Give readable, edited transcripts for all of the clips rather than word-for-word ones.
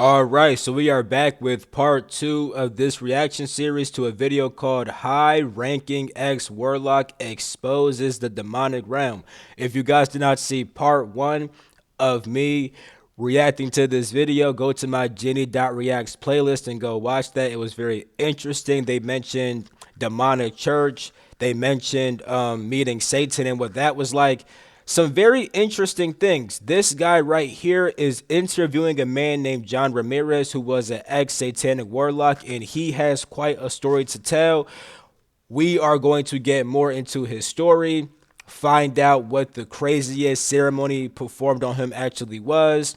All right, so we are back with part two of this reaction series to a video called High Ranking X Warlock Exposes the Demonic Realm. If you guys did not see part one of me reacting to this video, go to my Jenny.reacts playlist and go watch that. It was very interesting. They mentioned demonic church, they mentioned meeting Satan and what that was like. Some very interesting things. This guy right here is interviewing a man named John Ramirez, who was an ex-satanic warlock, and he has quite a story to tell. We are going to get more into his story, find out what the craziest ceremony performed on him actually was,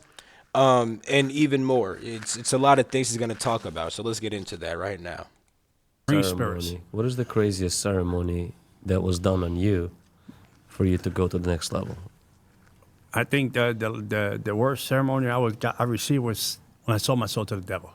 and even more. It's a lot of things he's going to talk about, so let's get into that right now. Ceremony. What is the craziest ceremony that was done on you for you to go to the next level? I think the worst ceremony I received was when I sold my soul to the devil.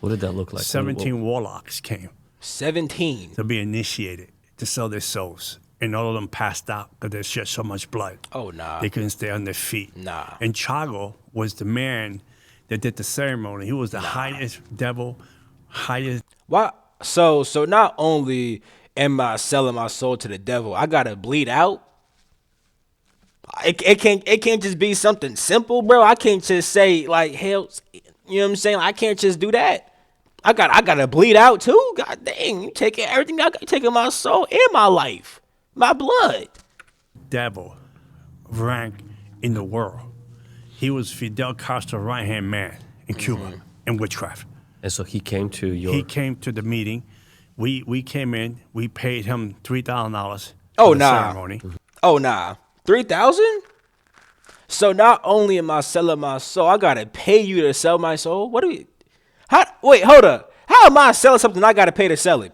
What did that look like? 17 warlocks came 17. to be initiated to sell their souls, and all of them passed out because they shed so much blood. Oh, nah. They couldn't stay on their feet. Nah. And Chago was the man that did the ceremony. He was the highest devil, highest. Why? So not only am I selling my soul to the devil, I gotta bleed out. It can't just be something simple, bro. I can't just say like hell. You know what I'm saying? I can't just do that. I gotta bleed out too. God dang, you taking everything. I got taking my soul and my life, my blood. devil rank in the world. He was Fidel Castro's right-hand man in Cuba in witchcraft. And so he came to your... He came to the meeting. We came in. We paid him $3,000 Oh, for the nah. ceremony. Oh nah, 3,000. So not only am I selling my soul, I gotta pay you to sell my soul. What do we? How? Wait, hold up. How am I selling something I gotta pay to sell it?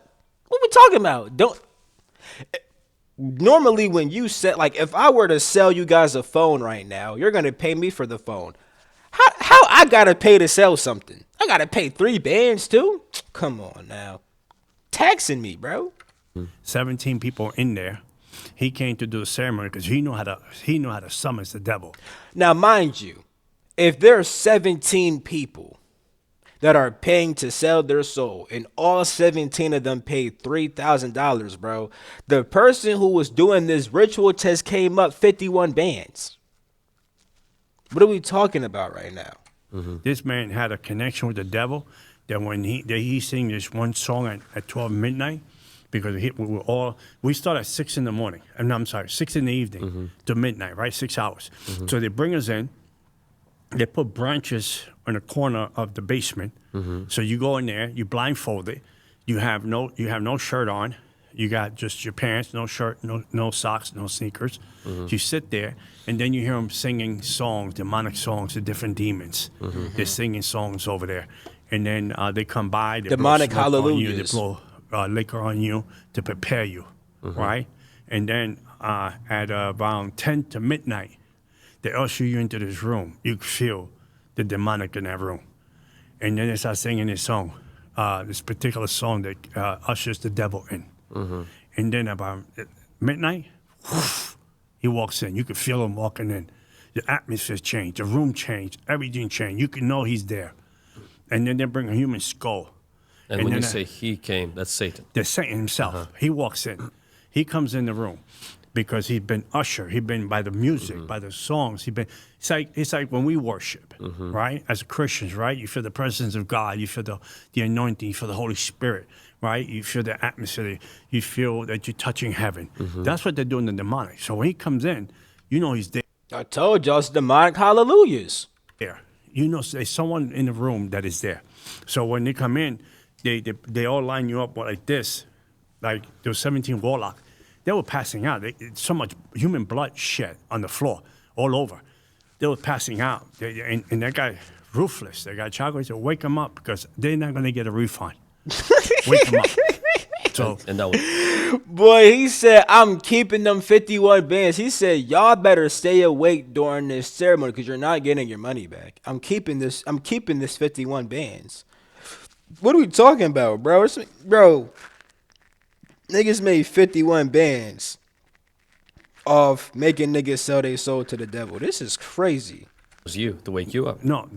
What we talking about? Don't. Normally, when you set, like, if I were to sell you guys a phone right now, you're gonna pay me for the phone. How I gotta pay to sell something? I gotta pay 3 bands too? Come on now, taxing me, bro. 17 people in there. He came to do the ceremony because he knew how to summon the devil. Now, mind you, if there's 17 people that are paying to sell their soul, and all 17 of them paid $3,000, bro, the person who was doing this ritual test came up 51 bands. What are we talking about right now? This man had a connection with the devil. That when he sing this one song at 12 midnight, because we start at 6 in the morning. No, I'm sorry, 6 in the evening to midnight, right? 6 hours. So they bring us in. They put branches in the corner of the basement. So you go in there, you blindfolded, you have no shirt on, you got just your pants, no shirt, no socks, no sneakers. You sit there, and then you hear them singing songs, demonic songs to different demons. They're singing songs over there, and then they come by, they Demonic blow smoke on you, they hallelujahs. blow liquor on you to prepare you, right? And then at around 10 to midnight, they usher you into this room. You feel the demonic in that room. And then they start singing this song, this particular song that ushers the devil in. And then about midnight, whoosh, he walks in. You can feel him walking in. The atmosphere changed, the room changed, everything changed. You can know he's there. And then they bring a human skull. And when then you say he came, that's Satan. The Satan himself. He walks in. He comes in the room because he's been ushered. He's been by the music, by the songs. It's like when we worship, right? As Christians, right? You feel the presence of God. You feel the anointing. You feel the Holy Spirit, right? You feel the atmosphere. You feel that you're touching heaven. That's what they're doing in the demonic. So when he comes in, you know he's there. I told y'all it's demonic hallelujahs. You know there's someone in the room that is there. So when they come in, they all line you up like this, like there were 17 warlocks. They were passing out. So much human blood shed on the floor, all over. They were passing out. And that guy, ruthless, that guy Chago, he said, wake them up because they're not going to get a refund. Wake them up. So, And that was... Boy, he said, I'm keeping them 51 bands. He said, y'all better stay awake during this ceremony because you're not getting your money back. I'm keeping this 51 bands. What are we talking about, bro? Bro, niggas made 51 bands off making niggas sell their soul to the devil. This is crazy. was you to wake you up. No,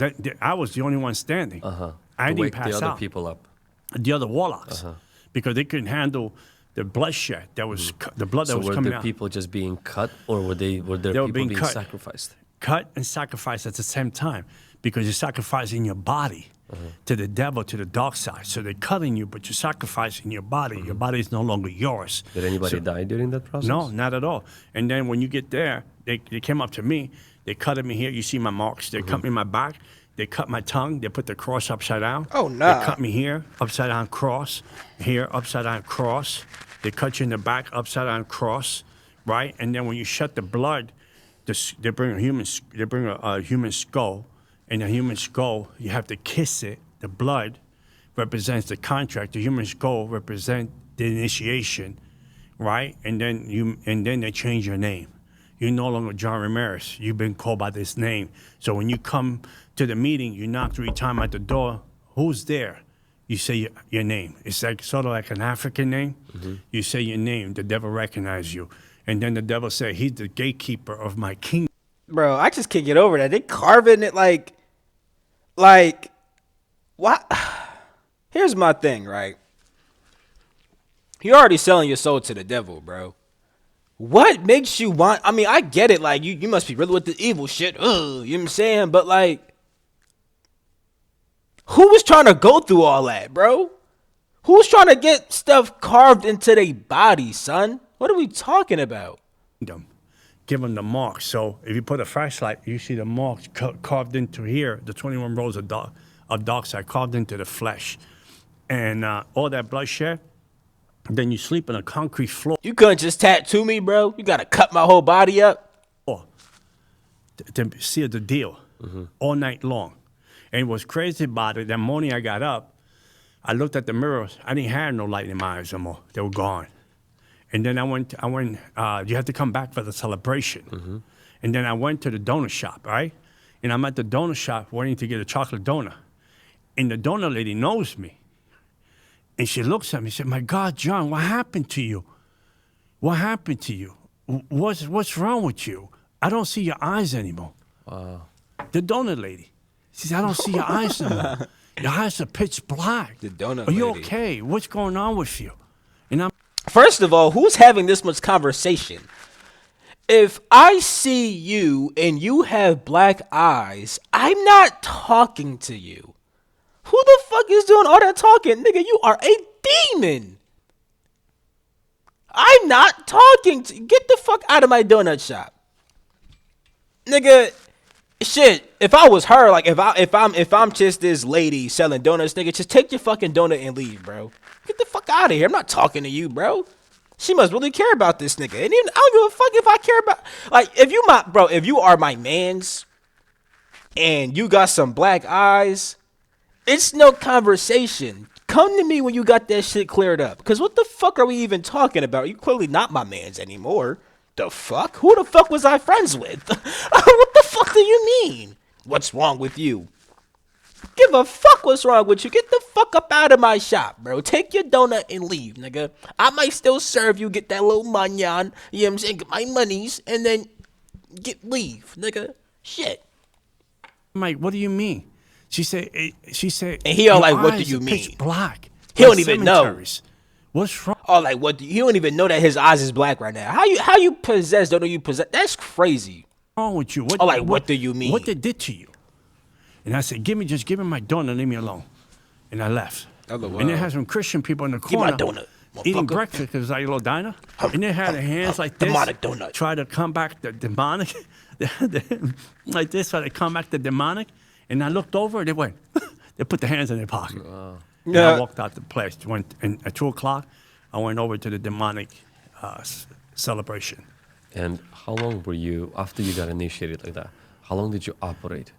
I was the only one standing. Uh-huh. I To didn't wake pass the other out. people up. The other warlocks, because they couldn't handle the bloodshed that was the blood that So was were coming there out. people just being cut, or were there They were people being being cut. sacrificed? Cut and sacrifice at the same time, because you're sacrificing your body to the devil, to the dark side. So they're cutting you, but you're sacrificing your body. Your body is no longer yours. Did anybody So- die during that process? No, not at all. And then when you get there, they came up to me. They cutted me here. You see my marks. They cut me in my back. They cut my tongue. They put the cross upside down. Oh, nah. They cut me here, upside down cross. Here, upside down cross. They cut you in the back, upside down cross, right? And then when you shut the blood, they bring a human skull. And the human skull, you have to kiss it. The blood represents the contract. The human skull represents the initiation, right? And then they change your name. You're no longer John Ramirez. You've been called by this name. So when you come to the meeting, you knock 3 times at the door. Who's there? You say your name. It's like sort of like an African name. You say your name. The devil recognizes you. And then the devil said, he's the gatekeeper of my kingdom. Bro, I just can't get over that. They carving it like, what? Here's my thing, right? You're already selling your soul to the devil, bro. What makes you want? I mean, I get it. Like, you must be really with the evil shit. Ugh, you know what I'm saying? But, like, who was trying to go through all that, bro? Who's trying to get stuff carved into their body, son? What are we talking about? Give them the mark. So if you put a flashlight, you see the marks carved into here, the 21 rows of dark side carved into the flesh. And all that bloodshed, then you sleep on a concrete floor You couldn't just tattoo me, bro. You got to cut my whole body up. to seal the deal all night long. And what's crazy about it, that morning I got up, I looked at the mirrors. I didn't have no light in my eyes no more. They were gone. And then I went, you have to come back for the celebration. And then I went to the donut shop, right? And I'm at the donut shop waiting to get a chocolate donut. And the donut lady knows me. And she looks at me and said, my God, John, what happened to you? What happened to you? What's wrong with you? I don't see your eyes anymore. The donut lady. She said, I don't see your eyes anymore. Your eyes are pitch black. The donut Are you lady. okay? What's going on with you? And I'm First of all, who's having this much conversation? If I see you and you have black eyes, I'm not talking to you. Who the fuck is doing all that talking? Nigga, you are a demon. I'm not talking to you. Get the fuck out of my donut shop. Nigga, shit, if I was her, like if I'm just this lady selling donuts, nigga, just take your fucking donut and leave, bro. Get the fuck out of here. I'm not talking to you, bro. She must really care about this nigga. And even, I don't give a fuck if I care about, like, if you are my mans and you got some black eyes, it's no conversation. Come to me when you got that shit cleared up. Because what the fuck are we even talking about? You clearly not my mans anymore. The fuck? Who the fuck was I friends with? What the fuck do you mean? What's wrong with you? Give a fuck what's wrong with you. Get the fuck up out of my shop, bro. Take your donut and leave, nigga. I might still serve you, get that little manyan, you know what I'm saying, get my monies, and then leave, nigga. Shit. like, what do you mean? She said, And he all "Your like, what do eyes you are pitch mean?" black. He don't even know. Cemeteries. What's wrong? Oh, like what? You don't even know that his eyes is black right now. How you possess? Don't know you possess? That's crazy. Wrong with you? What do you mean? What they did to you? And I said, just give me my donut, leave me alone. And I left. LOL. And they had some Christian people in the Give me my corner donut, eating motherfucker. breakfast because it's like a little diner. And they had their hands like this. Demonic donut. Try to come back the demonic. Like this, try to come back the demonic. And I looked over, they went, they put their hands in their pocket. And Yeah. I walked out the place. And at 2 o'clock, I went over to the demonic celebration. And how long were you, after you got initiated like that, how long did you operate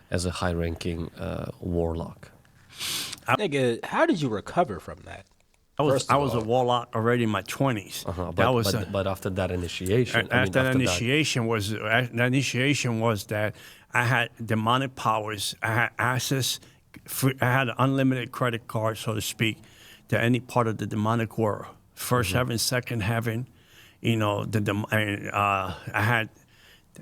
as a high-ranking warlock? Nigga, how did you recover from that? I was First of a all. warlock already in my 20s. But after that initiation, After that initiation was that I had demonic powers. I had access. I had an unlimited credit card, so to speak, to any part of the demonic world. First heaven, second heaven. You know, I had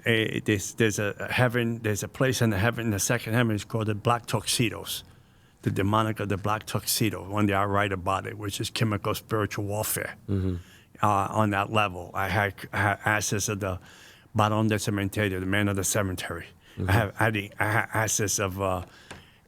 There's a heaven. There's a place in the heaven. The second heaven is called the Black Tuxedos, the demonic of the Black Tuxedo. One day I write about it, which is chemical spiritual warfare. On that level, I had access of the Barón del Cementerio, the man of the cemetery. I had access of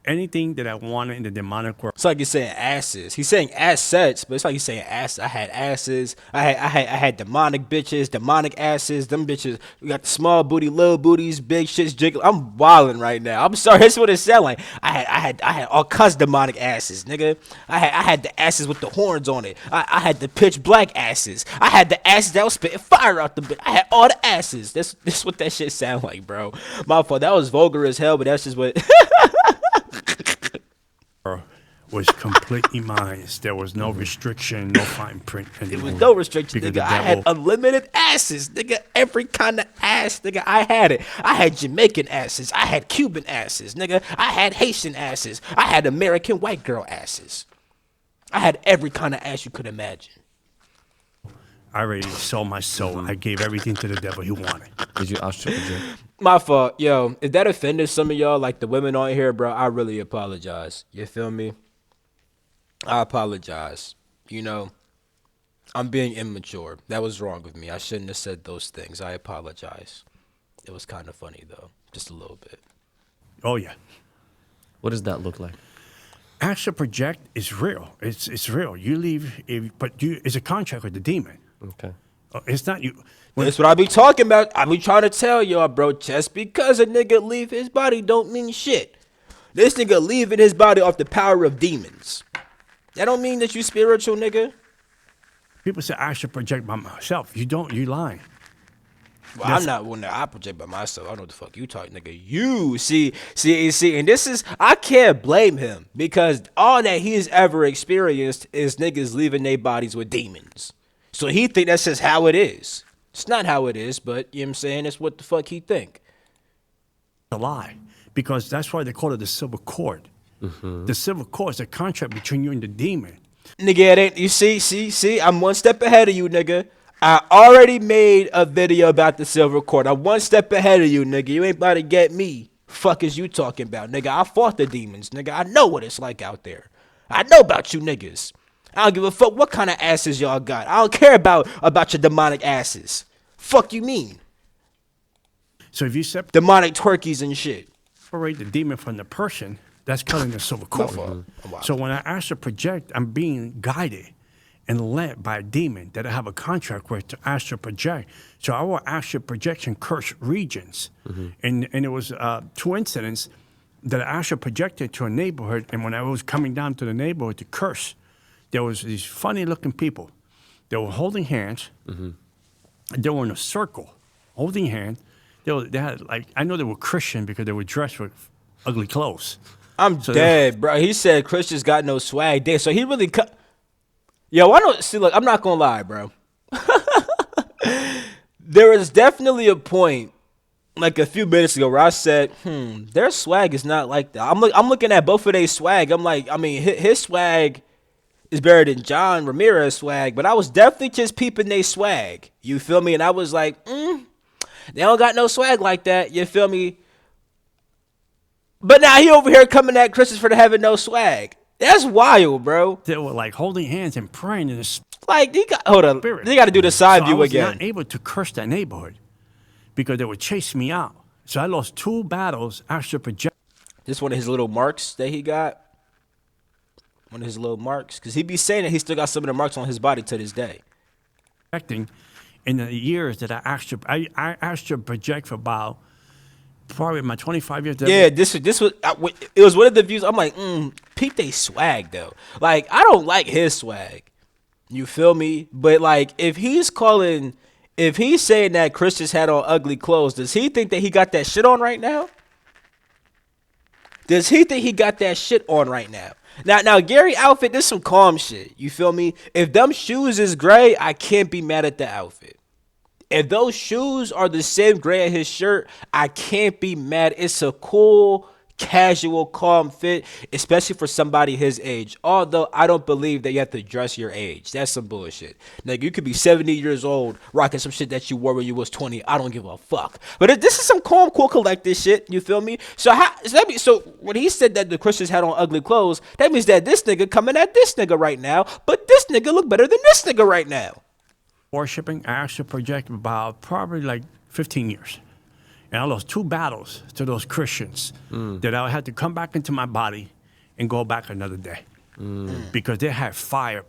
anything that I wanted in the demonic world. It's like he's saying asses. He's saying assets, but it's like he's saying ass. I had asses. I had demonic bitches, demonic asses. Them bitches. We got the small booty, little booties, big shits, jiggle. I'm wilding right now. I'm sorry. That's what it sound like. I had all kinds of demonic asses, nigga. I had the asses with the horns on it. I had the pitch black asses. I had the asses that was spitting fire out the bit. I had all the asses. That's what that shit sound like, bro. My fault. That was vulgar as hell, but that's just what. Was completely mine. There was no restriction, no fine print anymore. There was no restriction, Because nigga. the I had devil- unlimited asses, nigga. Every kind of ass, nigga. I had it. I had Jamaican asses. I had Cuban asses, nigga. I had Haitian asses. I had American white girl asses. I had every kind of ass you could imagine. I already sold my soul. I gave everything to the devil he wanted. Did you astral project? My fault. Yo, if that offended some of y'all, like the women on here, bro, I really apologize. You feel me? I apologize. You know, I'm being immature. That was wrong of me. I shouldn't have said those things. I apologize. It was kind of funny, though. Just a little bit. Oh yeah. What does that look like? Astral project is real. It's real. You leave, it's a contract with the demon. Okay. It's not you. That's what I be talking about. I be trying to tell y'all, bro. Just because a nigga leave his body don't mean shit. This nigga leaving his body off the power of demons. That don't mean that you spiritual, nigga. People say I should project by myself. You don't. You lying. Well, I'm not one that I project by myself. I don't know what the fuck you talking, nigga. You see, and this is, I can't blame him because all that he's ever experienced is niggas leaving their bodies with demons. So he think that's just how it is. It's not how it is, but you know what I'm saying? It's what the fuck he think. A lie, because that's why they call it the silver cord. The silver cord is a contract between you and the demon. Nigga, it ain't, you see, I'm one step ahead of you, nigga. I already made a video about the silver cord. I'm one step ahead of you, nigga. You ain't about to get me. Fuck is you talking about, nigga? I fought the demons, nigga. I know what it's like out there. I know about you niggas. I don't give a fuck what kind of asses y'all got. I don't care about your demonic asses. Fuck you mean? So if you Demonic twerkies and shit. separate the demon from the person, that's cutting the silver cord. fault. Wow. So when I astral project, I'm being guided and led by a demon that I have a contract with to astral project. So our astral projection curse regions. And it was two incidents that I astral projected to a neighborhood. And when I was coming down to the neighborhood to curse, there was these funny looking people. They were holding hands. They were in a circle, holding hands. They had, like, I know they were Christian because they were dressed with ugly clothes. I'm So dead, bro. He said Christians got no swag. Damn, so he really cut. Yo, I don't see. Look, I'm not gonna lie, bro. There is definitely a point, like a few minutes ago, where I said, their swag is not like that. I'm looking at both of their swag. I'm like, I mean, his swag is better than John Ramirez's swag, but I was definitely just peeping their swag. You feel me? And I was like, they don't got no swag like that. You feel me? But now he over here coming at Christians for having no swag. That's wild, bro. They were like holding hands and praying in the Like, hold on. spirit. They got to do the side So view I was again. not able to curse that neighborhood because they would chase me out. So I lost 2 battles astral projecting. This one of his little marks that he got. One of his little marks. Because he be saying that he still got some of the marks on his body to this day. In the years that I astral project for about probably my 25 years. Yeah, this was it was one of the views. I'm like, peep they swag though. Like, I don't like his swag. You feel me? But like, if he's saying that Christians had on ugly clothes, does he think that he got that shit on right now? Does he think he got that shit on right now? Now Gary outfit, this some calm shit. You feel me? If them shoes is gray, I can't be mad at the outfit. If those shoes are the same gray as his shirt, I can't be mad. It's a cool, casual, calm fit, especially for somebody his age. Although I don't believe that you have to dress your age. That's some bullshit. Nigga, you could be 70 years old rocking some shit that you wore when you was 20. I don't give a fuck. But this is some calm, cool, collected shit. You feel me? So so when he said that the Christians had on ugly clothes, that means that this nigga coming at this nigga right now, but this nigga look better than this nigga right now. Worshiping, I actually projected about probably like 15 years. And I lost 2 battles to those Christians that I had to come back into my body and go back another day. Because they had fire.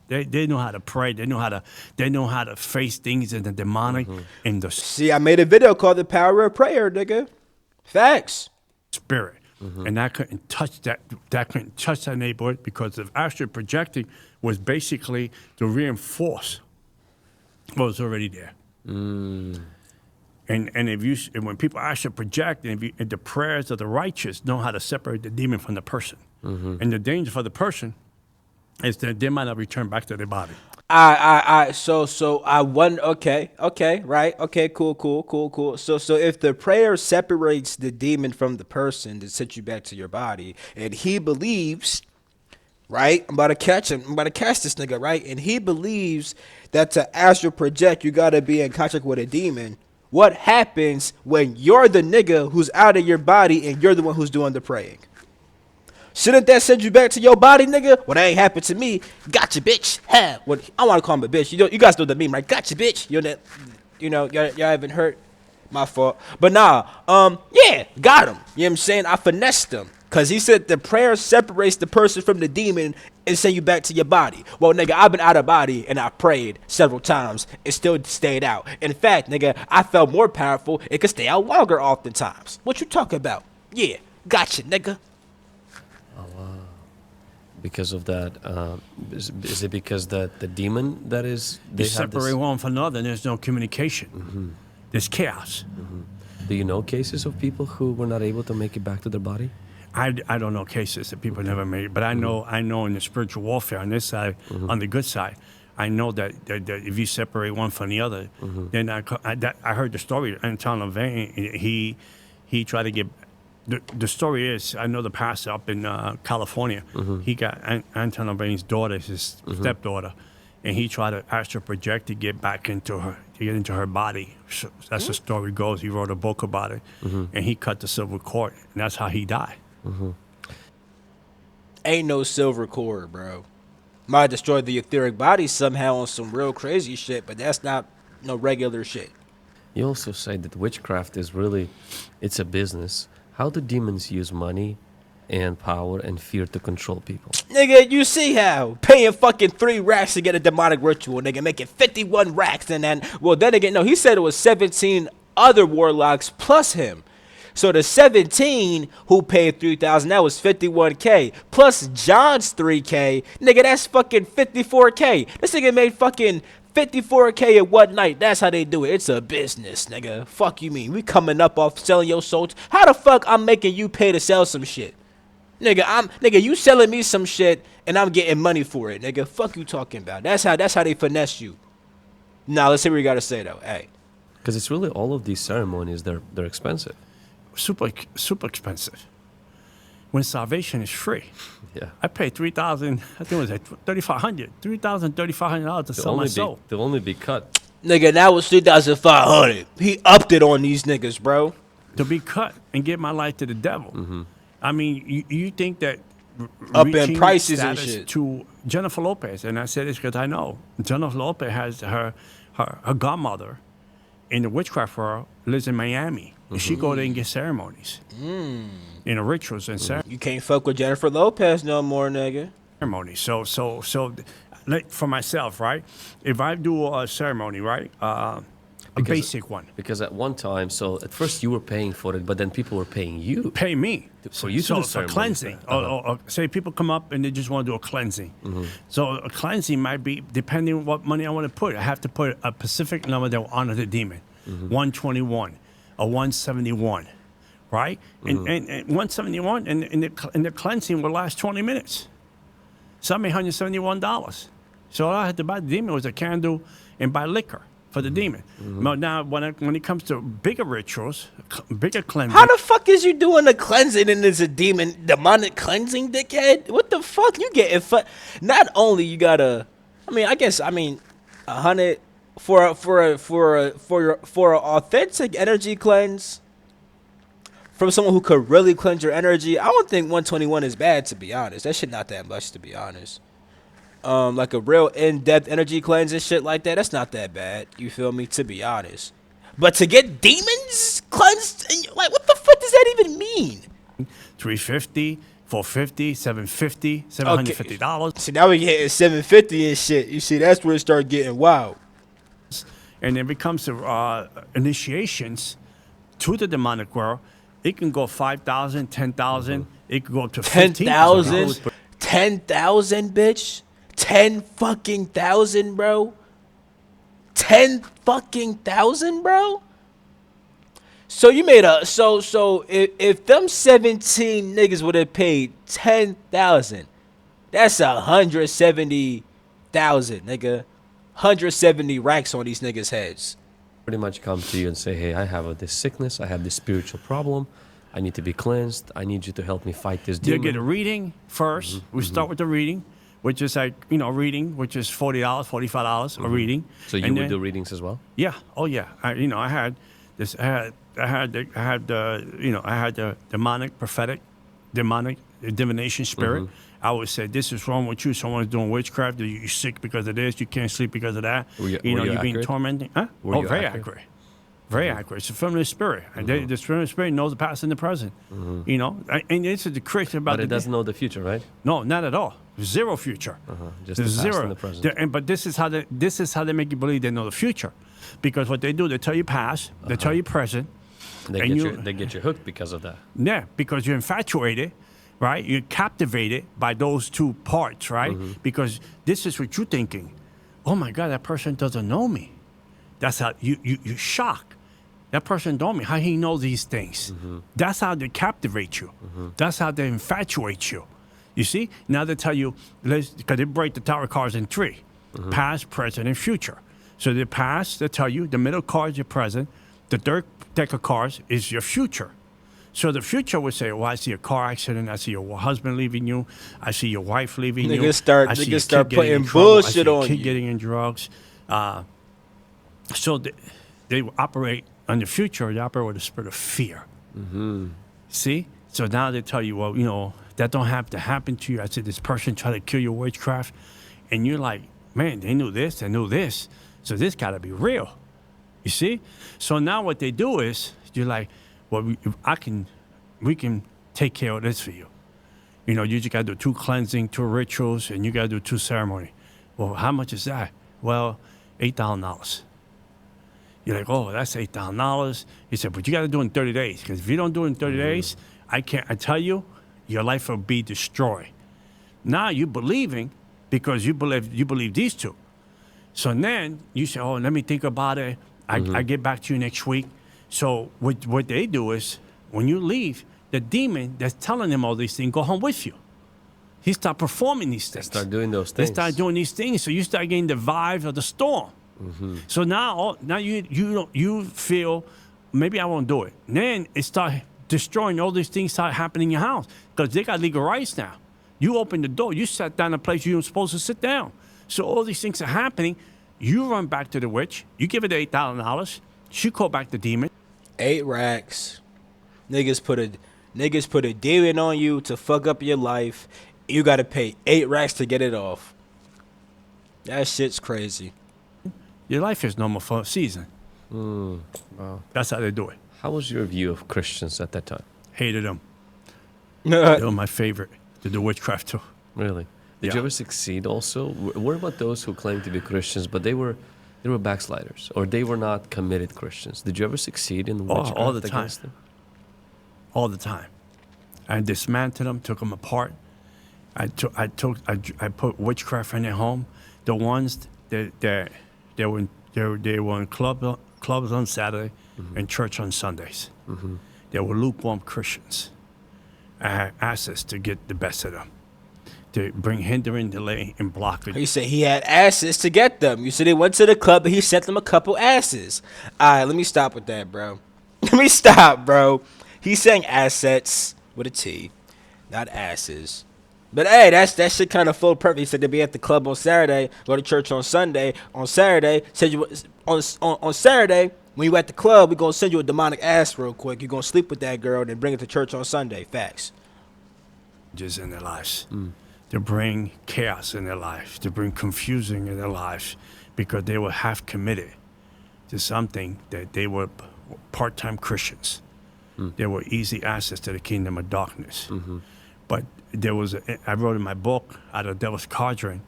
They know how to pray. They know how to face things in the demonic and the See, I made a video called The Power of Prayer, nigga. Facts. spirit. And I couldn't touch that. That couldn't touch that neighborhood because the astral projecting was basically to reinforce what was already there. And when people astral project, and the prayers of the righteous know how to separate the demon from the person. And the danger for the person is that they might not return back to their body. So I wonder. Okay, right. Okay, cool. So if the prayer separates the demon from the person to send you back to your body, and he believes, right? I'm about to catch him. I'm about to catch this nigga, right? And he believes that to astral project, you gotta be in contact with a demon. What happens when you're the nigga who's out of your body and you're the one who's doing the praying? Shouldn't that send you back to your body, nigga? Well, that ain't happened to me. Gotcha, bitch. Ha. What? I want to call him a bitch. You guys know the meme, right? Gotcha, bitch. Y'all haven't heard. My fault. But nah, yeah, got him. You know what I'm saying? I finessed him. Because he said the prayer separates the person from the demon and send you back to your body. Well, nigga, I've been out of body and I prayed several times and still stayed out. In fact, nigga, I felt more powerful. It could stay out longer oftentimes. What you talking about? Yeah, gotcha, nigga. Because of that, is it because that the demon that is They separate one from another, and there's no communication. There's chaos. Do you know cases of people who were not able to make it back to their body? I don't know cases that people never made, but I know in the spiritual warfare on this side, on the good side, I know that if you separate one from the other, then I heard the story. Anton LaVey, he tried to get. The story is, I know the pastor up in California. He got Anton LaVey's daughter, his stepdaughter, and he tried to astral project to get back into her body. So that's the story goes. He wrote a book about it, and he cut the silver cord, and that's how he died. Ain't no silver cord, bro. Might destroy the etheric body somehow on some real crazy shit, but that's not no regular shit. You also say that witchcraft is really, it's a business. How do demons use money and power and fear to control people? Nigga, you see how paying fucking 3 racks to get a demonic ritual, nigga, making 51 racks, and then, well, then again, no, he said it was 17 other warlocks plus him. So the 17 who paid 3,000, that was 51K. Plus John's 3K, nigga, that's fucking 54K. This nigga made fucking 54K at one night. That's how they do it. It's a business, nigga. Fuck you mean? We coming up off selling your soul. How the fuck I'm making you pay to sell some shit? Nigga, you selling me some shit and I'm getting money for it, nigga. Fuck you talking about. That's how they finesse you. Now let's see what you gotta say though. Hey. Because it's really all of these ceremonies, they're expensive. Super expensive. When salvation is free. Yeah. I paid $3,000, I think it was like $3,500, $3,500 to sell my soul. They'll only be cut. Nigga, that was 3,500. He upped it on these niggas, bro. To be cut and give my life to the devil. I mean, you think that Up in reaching prices and status shit. to Jennifer Lopez, and I say this because I know Jennifer Lopez has her godmother in the witchcraft world lives in Miami. And she go there and get ceremonies, rituals and You can't fuck with Jennifer Lopez no more, nigga. ceremonies. So, like for myself, right? If I do a ceremony, right, a basic one, Because at one time, so at first you were paying for it, but then people were paying you. pay me For you to so do a ceremonies. cleansing. Or say people come up and they just want to do a cleansing. So a cleansing might be depending on what money I want to put. I have to put a specific number that will honor the demon. 121, a 171, right? And 171 and the cleansing will last 20 minutes. So I made $171. So all I had to buy the demon was a candle and buy liquor for the demon. But now, when it comes to bigger rituals, bigger cleansing, How the fuck is you doing a cleansing and it's a demonic cleansing, dickhead? What the fuck? You getting Not only you gotta, I mean, 100 for an authentic energy cleanse from someone who could really cleanse your energy. I don't think 121 is bad, to be honest. That shit not that much, to be honest. Like a real in-depth energy cleanse and shit like that, that's not that bad. You feel me? To be honest. But to get demons cleansed, like, what the fuck does that even mean? $350, $450, $750, $750. See, now we getting 750 and shit. You see, that's where it start getting wild. And then it comes to initiations to the demonic world. It can go 5,000, 10,000. It can go up to 10,000, 10,000, bitch. 10 fucking thousand, bro. 10 fucking thousand, bro. So you made a so if them 17 niggas would have paid 10,000, that's 170,000, nigga. 170 racks on these niggas' heads. Pretty much come to you and say, hey, I have this sickness, I have this spiritual problem, I need to be cleansed, I need you to help me fight this You demon. get a reading 1st. We start with the reading, which is like, reading, which is $40, $45 a reading. So you And would then- do readings as well? Yeah. Oh yeah. I had this. I had the demonic, prophetic, demonic divination spirit. I would say, this is wrong with you. Someone's doing witchcraft. You're sick because of this. You can't sleep because of that. Were you you're being accurate? tormented. Huh? Were you very accurate? accurate. Very accurate. It's a familiar spirit. And the familiar spirit knows the past and the present. And this is the crazy about But it doesn't know the future, right? No, not at all. Zero future. Just There's the past zero. and the present. But this is how they make you believe they know the future, because what they do, they tell you past, they tell you present. They And get you hooked because of that. Yeah, because you're infatuated, right? You're captivated by those two parts, right? Because this is what you're thinking. Oh my God, that person doesn't know me. That's how you're shocked. That person don't know me. How he know these things? That's how they captivate you. That's how they infatuate you. You see? Now they tell you, because they break the tarot cards in three: past, present, and future. So the past, they tell you, the middle card is your present. The third deck of cards is your future. So the future would say, well, I see a car accident. I see your husband leaving you. I see your wife leaving you. Niggas start I see your start kid getting in putting trouble. I see bullshit your on kid you. getting in drugs. So they operate on the future. They operate with a spirit of fear. See? So now they tell you, well, that don't have to happen to you. I said, this person tried to kill your witchcraft. And you're like, man, they knew this, they knew this. So this got to be real. You see? So now what they do is, you're like, well, we can take care of this for you. You just got to do 2 cleansing, 2 rituals, and you got to do 2 ceremony. Well, how much is that? Well, $8,000. You're like, oh, that's $8,000. He said, but you got to do it in 30 days. Because if you don't do it in 30 days, I tell you, your life will be destroyed. Now you're believing because you believe these 2. So then you say, oh, let me think about it. I get back to you next week. So what they do is, when you leave, the demon that's telling them all these things go home with you. He start performing these things. Start doing those They things. start doing these things. So you start getting the vibe of the storm. So now you feel, maybe I won't do it. And then it start destroying all these things start happening in your house because they got legal rights now. You open the door. You sat down in a place you weren't supposed to sit down. So all these things are happening. You run back to the witch. You give her the $8,000. She call back the demon. 8 racks. Niggas put a demon on you to fuck up your life. You gotta pay 8 racks to get it off. That shit's crazy. Your life is normal for a season. Wow. That's how they do it. How was your view of Christians at that time? Hated them. They were my favorite to do witchcraft too. Really? Did Yeah. you ever succeed also? What about those who claim to be Christians, but they were backsliders, or they were not committed Christians? Did you ever succeed in witchcraft all the time. against them? All the time. I dismantled them, took them apart. I put witchcraft in their home. The ones that they were in clubs on Saturday and church on Sundays. They were lukewarm Christians. I had access to get the best of them. to bring hindering, delay, and blockage. He said he had asses to get them. You said he went to the club and he sent them a couple asses. All right, let me stop with that, bro. Let me stop, bro. He's saying assets with a T, not asses. But hey, that shit kind of full purpose. He said to be at the club on Saturday, go to church on Sunday. On Saturday, said you on Saturday when you at the club, we gonna send you a demonic ass real quick. You gonna sleep with that girl, then bring it to church on Sunday. Facts. Just in their lives, to bring chaos in their lives, to bring confusion in their lives, because they were half committed to something that they were part-time Christians. They were easy access to the kingdom of darkness. But there was, I wrote in my book, Out of the Devil's Cauldron,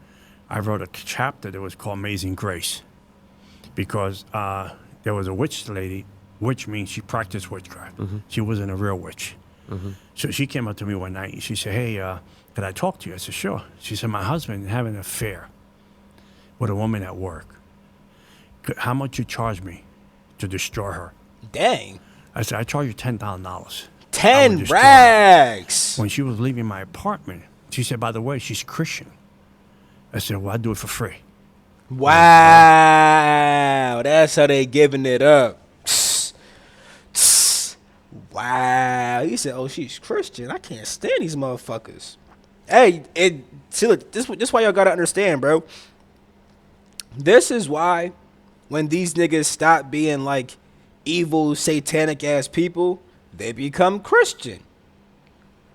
I wrote a chapter that was called Amazing Grace, because there was a witch lady. Witch means she practiced witchcraft. She wasn't a real witch. So she came up to me one night and she said, hey, could I talk to you? I said, sure. She said, my husband is having an affair with a woman at work. How much you charge me to destroy her? Dang. I said, I charge you $10,000. 10 rags. When she was leaving my apartment, she said, by the way, she's Christian. I said, well, I do it for free. Wow. That's how they giving it up. Wow. He said, oh, she's Christian. I can't stand these motherfuckers. Hey, see, look, this why y'all gotta understand, bro. This is why when these niggas stop being like evil, satanic ass people, they become Christian.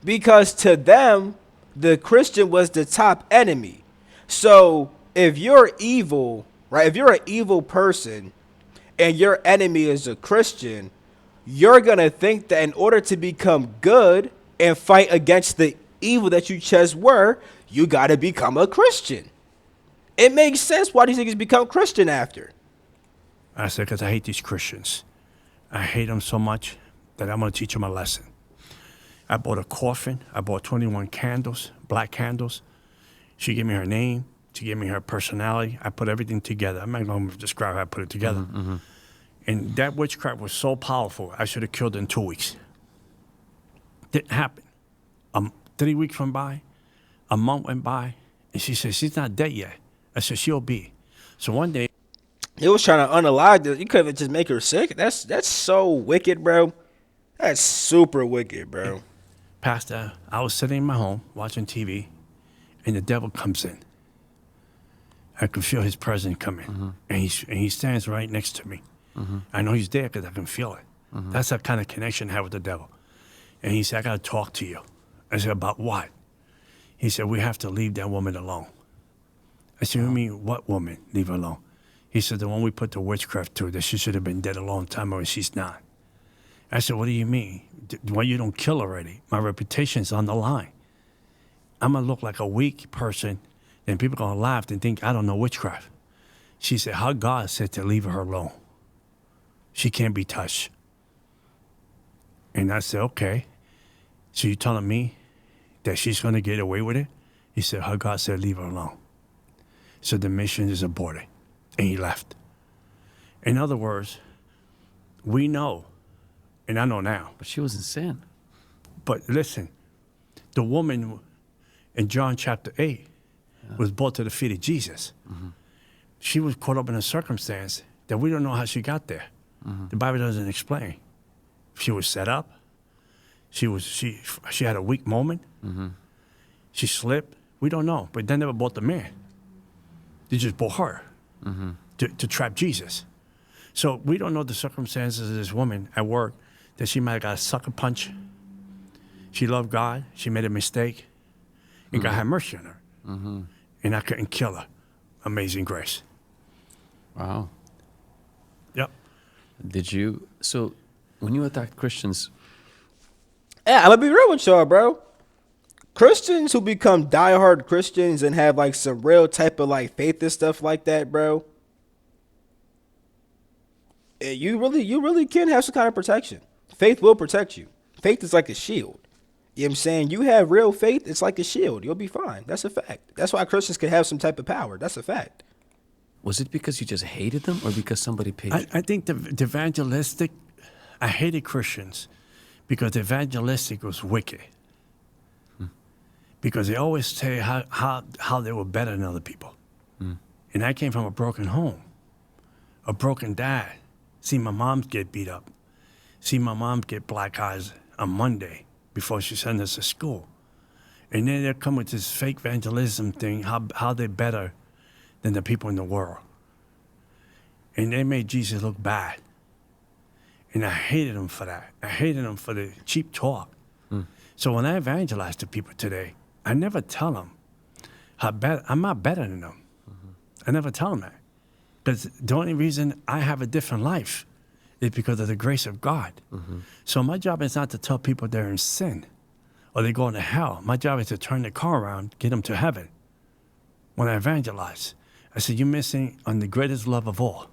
Because to them, the Christian was the top enemy. So if you're evil, right? If you're an evil person and your enemy is a Christian, you're going to think that in order to become good and fight against the evil that you just were, you got to become a Christian. It makes sense why these niggas become Christian after. I said, because I hate these Christians. I hate them so much that I'm going to teach them a lesson. I bought a coffin. I bought 21 candles, black candles. She gave me her name. She gave me her personality. I put everything together. I'm not going to describe how I put it together. And that witchcraft was so powerful, I should have killed her in 2 weeks. Didn't happen. 3 weeks went by, a month went by, and she said, she's not dead yet. I said, she'll be. So one day, He was trying to unalive this. You couldn't just make her sick. That's so wicked, bro. That's super wicked, bro. Pastor, I was sitting in my home watching TV, and the devil comes in. I could feel his presence coming, and he stands right next to me. I know he's there because I can feel it. That's the kind of connection I have with the devil. And he said, I got to talk to you. I said, about what? He said, we have to leave that woman alone. I said, you mean what woman? Leave her alone. He said, the one we put the witchcraft to, that she should have been dead a long time ago, and she's not. I said, what do you mean? Why you don't kill already? My reputation's on the line. I'm going to look like a weak person, and people are going to laugh and think I don't know witchcraft. She said, how God said to leave her alone. She can't be touched. And I said, okay. So you telling me that she's going to get away with it? He said, her God said, leave her alone. So the mission is aborted. And he left. In other words, we know, and I know now. But she was in sin. But listen, the woman in John chapter 8 was brought to the feet of Jesus. She was caught up in a circumstance that we don't know how she got there. The Bible doesn't explain. She was set up. She had a weak moment. She slipped. We don't know. But they never bought the man. They just bought her to trap Jesus. So we don't know the circumstances of this woman at work, that she might have got a sucker punch. She loved God. She made a mistake. And God had mercy on her. And I couldn't kill her. Amazing grace. Wow. Yep. So when you attacked Christians, Yeah, I'm gonna be real with y'all, bro. Christians who become diehard Christians and have like some real type of like faith and stuff like that, bro. You really can have some kind of protection. Faith will protect you. Faith is like a shield. You know what I'm saying? You have real faith, it's like a shield. You'll be fine. That's a fact. That's why Christians can have some type of power. That's a fact. was it because you just hated them or because somebody paid you? I think the evangelistic, I hated Christians because the evangelistic was wicked. because they always say how they were better than other people. And I came from a broken home, a broken dad. See my mom get beat up. See my mom get black eyes on Monday before she sent us to school. And then they come with this fake evangelism thing, how they're better than the people in the world. And they made Jesus look bad. And I hated them for that. I hated them for the cheap talk. So when I evangelize to people today, I never tell them how bad, I'm not better than them. I never tell them that. Because the only reason I have a different life is because of the grace of God. So my job is not to tell people they're in sin or they're going to hell. My job is to turn the car around, get them to heaven. When I evangelize, I said, you're missing on the greatest love of all.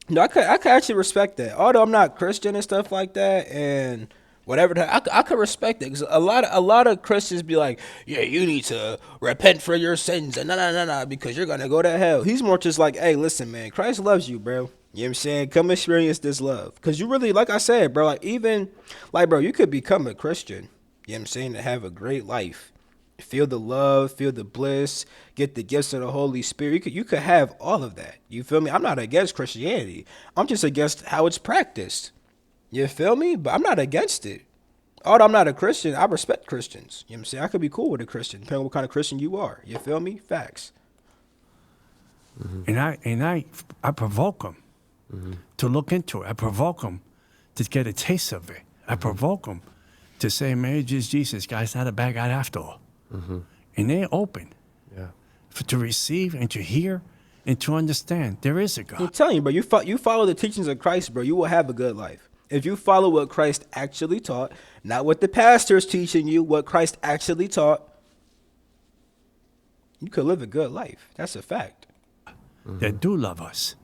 No, I could actually respect that. Although I'm not Christian and stuff like that, and whatever, I could respect it, because a lot of Christians be like, yeah, you need to repent for your sins and nah, because you're gonna go to hell. He's more just like, hey, listen, man, Christ loves you, bro. You know what I'm saying? Come experience this love, because you really, like I said, bro, like even like, bro, you could become a Christian. You know what I'm saying? To have a great life. Feel the love, feel the bliss, get the gifts of the Holy Spirit. You could have all of that. You feel me? I'm not against Christianity. I'm just against how it's practiced. You feel me? But I'm not against it. Although I'm not a Christian, I respect Christians. You know what I'm saying? I could be cool with a Christian, depending on what kind of Christian you are. You feel me? Facts. And I provoke them to look into it. I provoke them to get a taste of it. I provoke them to say, marriage is Jesus, guys, not a bad guy after all. And they're open to receive and to hear and to understand there is a God. I'm telling you, bro, you follow the teachings of Christ, bro, you will have a good life. If you follow what Christ actually taught, not what the pastor's teaching you, what Christ actually taught, you could live a good life. That's a fact. That do love us,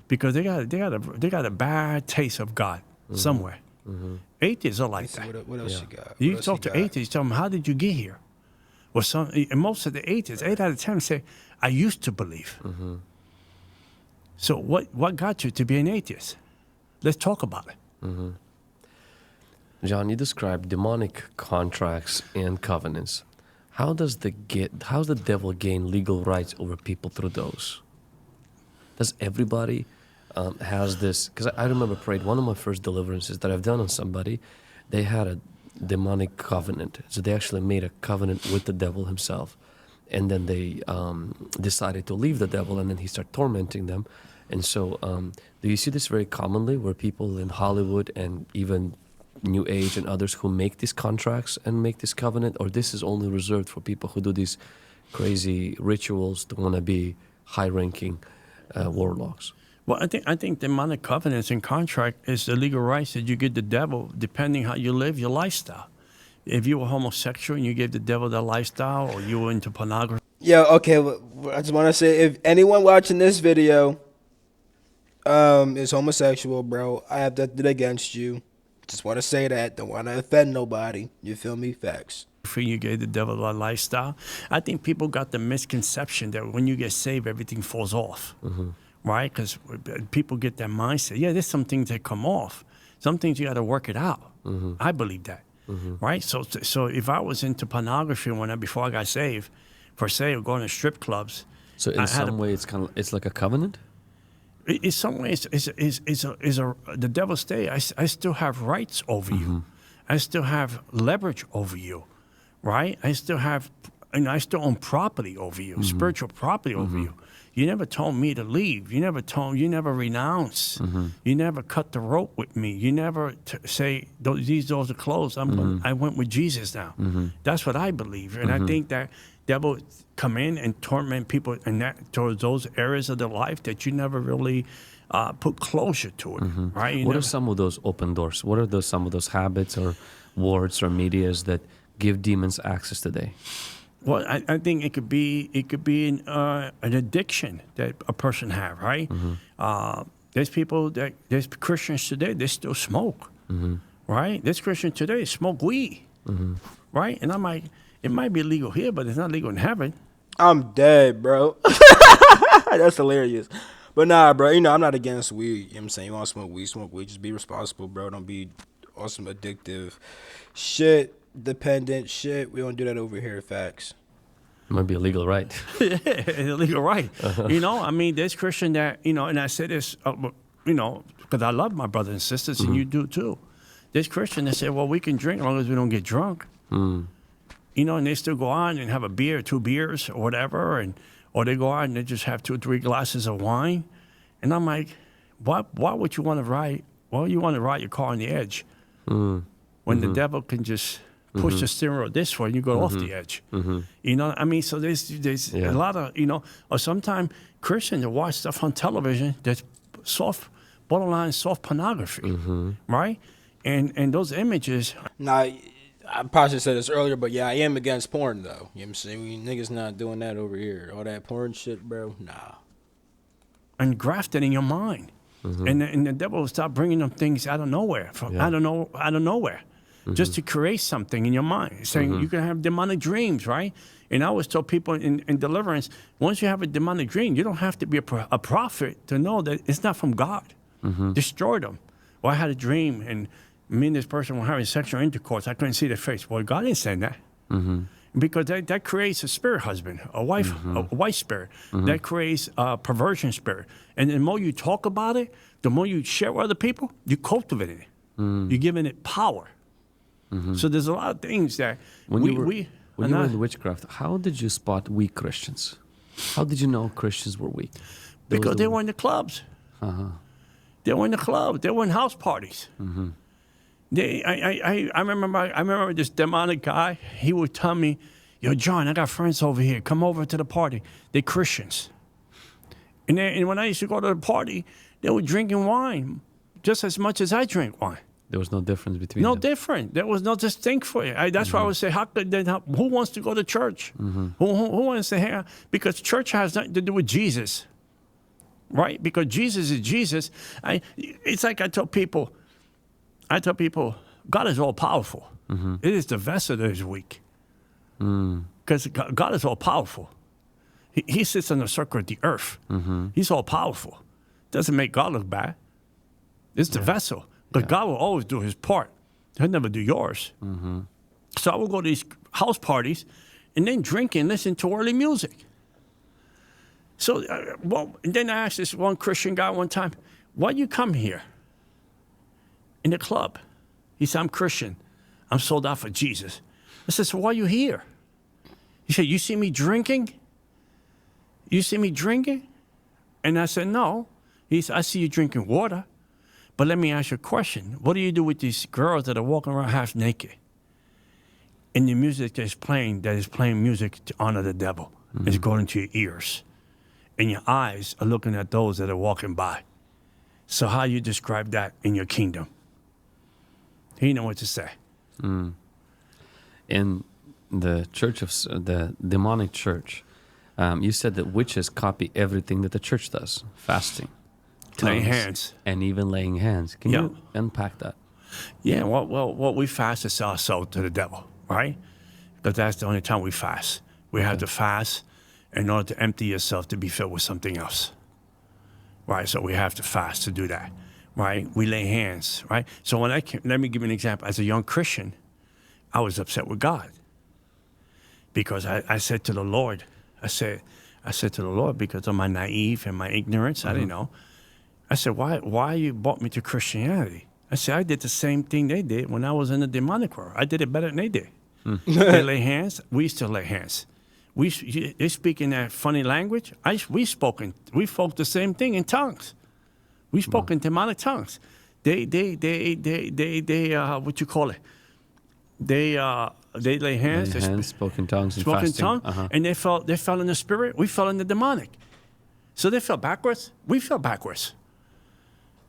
because they got a bad taste of God somewhere. Atheists are like that. What else you got? You What else talk to got? atheists, tell them, how did you get here? Well, and most of the atheists, 8 out of 10 say, I used to believe. So what got you to be an atheist? Let's talk about it. John, you described demonic contracts and covenants. How does the devil gain legal rights over people through those? Does everybody has this? Because I remember prayed one of my first deliverances that I've done on somebody. They had a demonic covenant, so they actually made a covenant with the devil himself, and then they decided to leave the devil, and then he started tormenting them. And so, do you see this very commonly, where people in Hollywood and even New Age and others who make these contracts and make this covenant, or this is only reserved for people who do these crazy rituals to want to be high-ranking warlocks? Well, I think demonic covenants and contract is the legal rights that you give the devil depending how you live your lifestyle. If you were homosexual and you gave the devil that lifestyle, or you were into pornography. Yeah, okay. I just want to say, if anyone watching this video is homosexual, bro, I have nothing against you. Just want to say that. Don't want to offend nobody. You feel me? Facts. You gave the devil that lifestyle. I think people got the misconception that when you get saved, everything falls off. Right? Because people get that mindset. Yeah, there's some things that come off. Some things you got to work it out. I believe that. Right? So if I was into pornography before I got saved, for say, or going to strip clubs. So in some way, it's like a covenant. In some ways, the devil's stay. I still have rights over you. I still have leverage over you. Right? I still own property over you, spiritual property over you. You never told me to leave. You never renounce. You never cut the rope with me. You never say, these doors are closed. I went with Jesus now. That's what I believe. And I think that devil come in and torment people towards those areas of their life that you never really put closure to it. Right? What are some of those open doors? What are some of those habits or words or medias that give demons access today? Well, I think it could be an addiction that a person have, right? There's Christians today, they still smoke, right? There's Christians today smoke weed, right? And I'm like, it might be legal here, but it's not legal in heaven. I'm dead, bro. That's hilarious. But nah, bro, I'm not against weed. You know what I'm saying? You want to smoke weed. Just be responsible, bro. Don't be on some addictive shit, dependent shit. We don't do that over here, facts. Might be a legal right. Yeah, illegal right. You know, I mean, there's Christian that, you know, and I say this, you know, because I love my brothers and sisters, and you do too. There's Christian that say, well, we can drink as long as we don't get drunk. You know, and they still go on and have a beer, 2 beers or whatever, or they go on and they just have 2 or 3 glasses of wine. And I'm like, why would you want to ride? Well, you want to ride your car on the edge when the devil can just push the steering wheel this way and you go off the edge. You know, I mean, so there's a lot of, you know, or sometimes Christians watch stuff on television that's borderline soft pornography, right? And those images. Now, I probably should say this earlier, but yeah, I am against porn, though. You know what I'm saying? We niggas not doing that over here. All that porn shit, bro, nah. And grafted in your mind. And the devil will start bringing them things out of nowhere, out of nowhere, just to create something in your mind, saying you can have demonic dreams, right? And I always tell people in deliverance, once you have a demonic dream, you don't have to be a prophet to know that it's not from God. Destroy them. Well, I had a dream, and me and this person were having sexual intercourse. I couldn't see their face. Well, God didn't say that. Because that creates a spirit husband, a wife spirit. That creates a perversion spirit. And the more you talk about it, the more you share with other people, you cultivate it. You're giving it power. So there's a lot of things that When you were in witchcraft, how did you spot weak Christians? How did you know Christians were weak? Because they were in the clubs. They were in the clubs. They were in house parties. I remember this demonic guy. He would tell me, "Yo, John, I got friends over here. Come over to the party. They're Christians." And when I used to go to the party, they were drinking wine just as much as I drink wine. There was no difference between No them. different. There was no distinct for it. That's why I would say, who wants to go to church? Who wants to hang out? Because church has nothing to do with Jesus, right? Because Jesus is Jesus. It's like I tell people, God is all powerful. It is the vessel that is weak. Because God is all powerful. He sits on the circle of the earth. He's all powerful. Doesn't make God look bad. It's the vessel. But God will always do his part. He'll never do yours. So I will go to these house parties and then drink and listen to early music. So, and then I asked this one Christian guy one time, why do you come here in the club? He said, I'm Christian. I'm sold out for Jesus. I said, so why are you here? He said, you see me drinking? You see me drinking? And I said, no. He said, I see you drinking water. But let me ask you a question. What do you do with these girls that are walking around half naked? And the music that is playing music to honor the devil, is going to your ears. And your eyes are looking at those that are walking by. So how you describe that in your kingdom? He didn't know what to say. In the the demonic church, you said that witches copy everything that the church does. Fasting. Laying tongues, hands. and even laying hands. Can you unpack that? Yeah, well, we fast to sell our soul to the devil, right? Because that's the only time we fast. We have to fast in order to empty yourself to be filled with something else, right? So we have to fast to do that, right? We lay hands, right? So when let me give you an example. As a young Christian, I was upset with God because I said to the Lord, I said to the Lord, because of my naive and my ignorance, I didn't know. I said, why you brought me to Christianity? I said, I did the same thing they did when I was in the demonic world. I did it better than they did. They lay hands. We still lay hands. They speak in that funny language. We spoke the same thing in tongues. We spoke in demonic tongues. They what you call it? They lay hands. Spoke in tongues and spoke in fasting. tongues, and they fell in the spirit. We fell in the demonic. So they fell backwards. We fell backwards.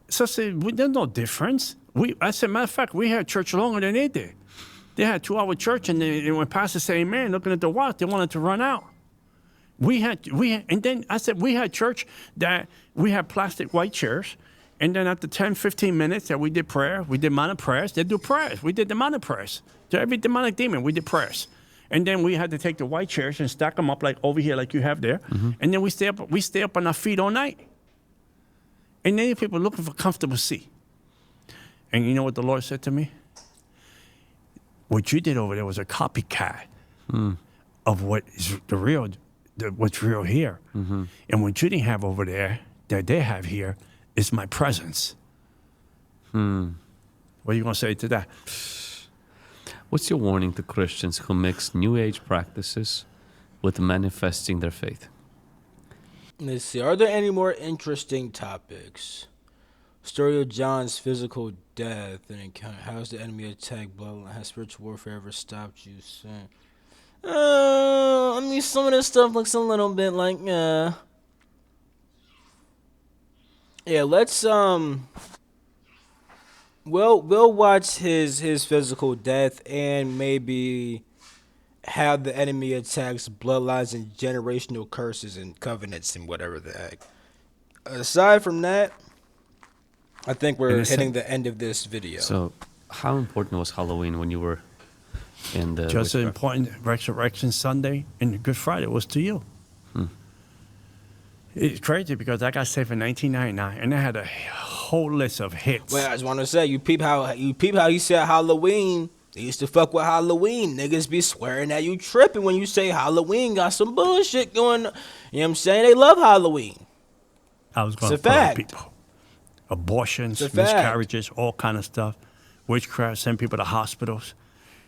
So I said, there's no difference. I said, matter of fact, we had church longer than they did. They had 2-hour church, and when pastor said amen, looking at the watch, they wanted to run out. And then I said, we had church that we had plastic white chairs, and then after 10, 15 minutes that we did prayer, we did demonic prayers. They do prayers. We did demonic prayers. To every demonic demon, we did prayers. And then we had to take the white chairs and stack them up like over here, like you have there. And then we stay up on our feet all night. And then people looking for comfortable seat. And you know what the Lord said to me? What you did over there was a copycat of what is the real, what's real here. And what you didn't have over there that they have here is my presence. What are you going to say to that? What's your warning to Christians who mix New Age practices with manifesting their faith? Let's see. Are there any more interesting topics? Story of John's physical death and encounter. How's the enemy attack bloodline? Has spiritual warfare ever stopped you? Sin? I mean, some of this stuff looks a little bit like, yeah. Let's we'll watch his physical death and maybe how the enemy attacks bloodlines and generational curses and covenants and whatever the heck. Aside from that, I think we're hitting the end of this video. So, how important was Halloween when you were in the Just as witchcraft? important Resurrection Sunday and Good Friday was to you. It's crazy because I got saved in 1999 and I had a whole list of hits. Well, I just want to say, you peep how he said Halloween. They used to fuck with Halloween. Niggas be swearing that you tripping when you say Halloween got some bullshit going on. You know what I'm saying? They love Halloween. I was going It's to a put on fact. people. Abortions, It's a fact. miscarriages, all kind of stuff. Witchcraft, send people to hospitals.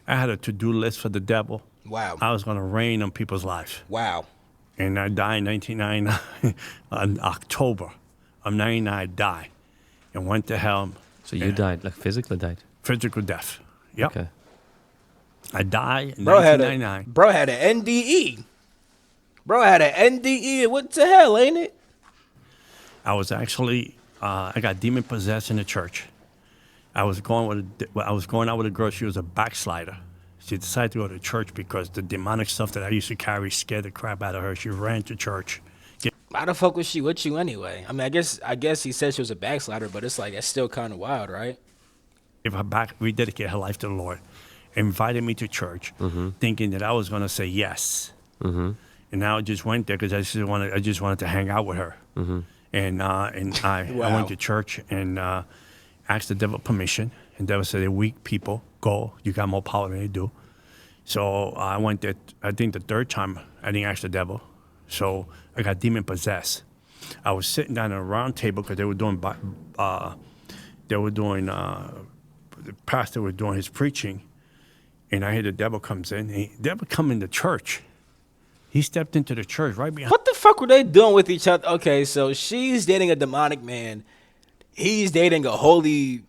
I had a to-do list for the devil. Wow. I was going to rain on people's lives. Wow. And I died in 1999, in October of 99, I died and went to hell. So you died, like physically died. Physical death. Yep. Okay. I died in Bro had 1999. an NDE. Bro had an NDE. What the hell, ain't it? I was actually, I got demon possessed in the church. I was going out with a girl. She was a backslider. She decided to go to church because the demonic stuff that I used to carry scared the crap out of her. She ran to church. Why the fuck was she with you anyway? I mean, I guess he said she was a backslider, but it's like that's still kind of wild, right? If her back, rededicate her life to the Lord, invited me to church, thinking that I was going to say yes. And I just went there because I just wanted to hang out with her. And I went to church and asked the devil permission. And the devil said, "They're weak people. Go. You got more power than they do." So I went there. I think the third time I didn't ask the devil. So I got demon possessed. I was sitting down at a round table because they were doing. The pastor was doing his preaching, and I hear the devil comes in. The devil come into church. He stepped into the church right behind. What the fuck were they doing with each other? Okay, so she's dating a demonic man. He's dating a holy,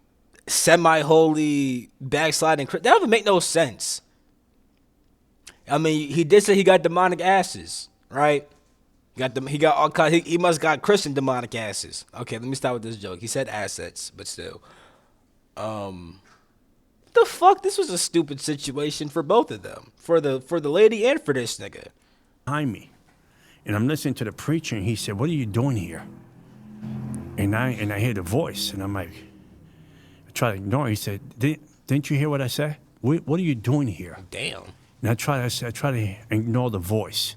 semi-holy, backsliding. That would make no sense. I mean, he did say he got demonic asses, right? He got all kind. He must got Christian demonic asses. Okay, let me start with this joke. He said assets, but still. The fuck? This was a stupid situation for both of them, for the lady and for this nigga. Behind me, and I'm listening to the preacher, and he said, "What are you doing here?" And I hear the voice, and I'm like, I try to ignore it. He said, "Didn't you hear what I said? What are you doing here?" Damn. And I try to ignore the voice.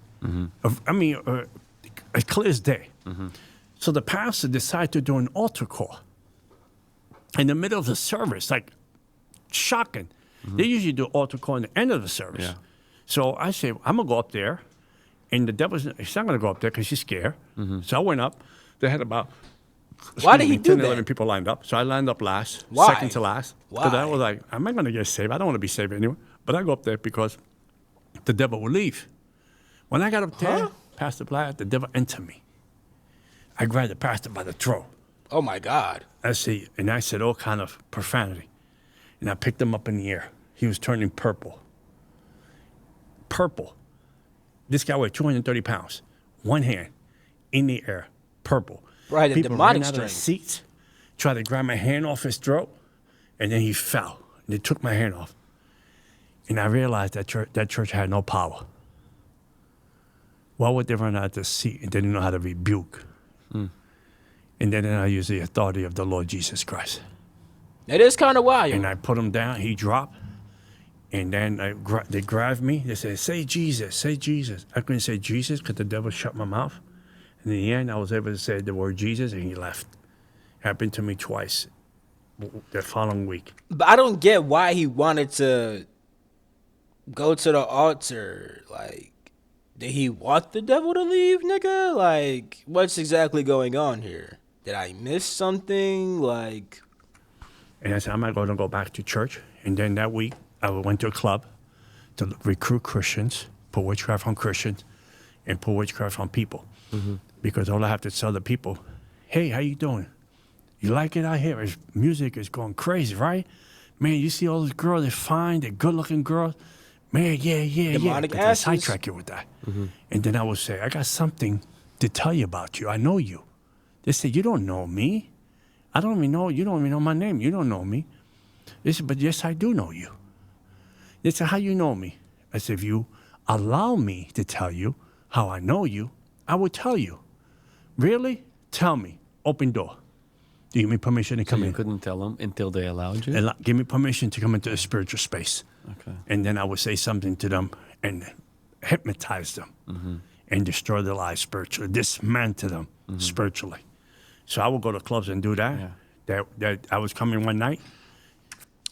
As clear as day. So the pastor decided to do an altar call in the middle of the service, like shocking. They usually do altar call in the end of the service. Yeah. So I said, I'm gonna go up there, and the devil's he's not gonna go up there because she's scared. So I went up. They had about Why did he do 10, that? 11 people lined up. So I lined up last, Why? second to last. Because I Why? was like, am I gonna get saved? I don't want to be saved anyway. But I go up there because the devil will leave. When I got up there, Pastor Black, the devil entered me. I grabbed the pastor by the throat. Oh my God. I said all kind of profanity. And I picked him up in the air. He was turning purple. Purple. This guy weighed 230 pounds. One hand in the air, purple. Right, a People demonic ran out of the string. seats, tried to grab my hand off his throat, and then he fell. And they took my hand off. And I realized that church had no power. Why would they run out of the seat and they didn't know how to rebuke? And then I use the authority of the Lord Jesus Christ. It is kind of wild. And I put him down. He dropped. And then they grabbed me. They said, "Say Jesus, say Jesus." I couldn't say Jesus because the devil shut my mouth. And in the end, I was able to say the word Jesus, and he left. Happened to me twice the following week. But I don't get why he wanted to go to the altar. Like, Did he want the devil to leave, nigga? Like, what's exactly going on here? Did I miss something? Like, And I said, I'm not going to go back to church. And then that week, I went to a club to recruit Christians, put witchcraft on Christians, and put witchcraft on people. Because all I have to tell the people, hey, how you doing? You like it out here? Music is going crazy, right? Man, you see all these girls, they're fine, they're good-looking girls. Man, yeah. Demonic But I asses. sidetrack you with that. And then I would say, I got something to tell you about you. I know you. They say, you don't know me. I don't even know, you don't even know my name. You don't know me. They said, but yes, I do know you. They said, how you know me? I said, if you allow me to tell you how I know you, I will tell you. Really? Tell me. Open door. Do you give me permission to come You in? couldn't tell them until they allowed you? Give me permission to come into the spiritual space. Okay. And then I would say something to them and hypnotize them and destroy their lives spiritually, dismantle them spiritually. So I would go to clubs and do that. Yeah. That I was coming one night.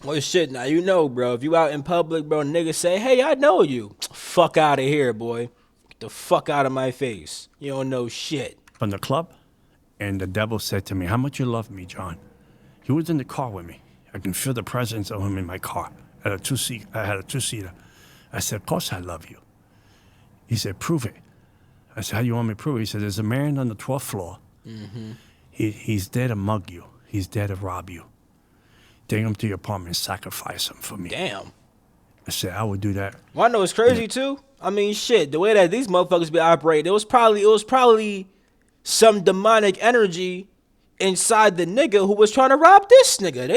well, shit, now you know, bro. If you out in public, bro, niggas say, hey, I know you. Fuck out of here, boy. Get the fuck out of my face. You don't know shit. From the club, and the devil said to me, how much you love me, John? He was in the car with me. I can feel the presence of him in my car. I had a two-seater. I said, of course I love you. He said, prove it. I said, how do you want me to prove it? He said, there's a man on the 12th floor. He's there to mug you. He's there to rob you. Take him to your apartment and sacrifice him for me. Damn. I said, I would do that. Well, I know it's crazy too. I mean, shit, the way that these motherfuckers be operating, it was probably some demonic energy inside the nigga who was trying to rob this nigga.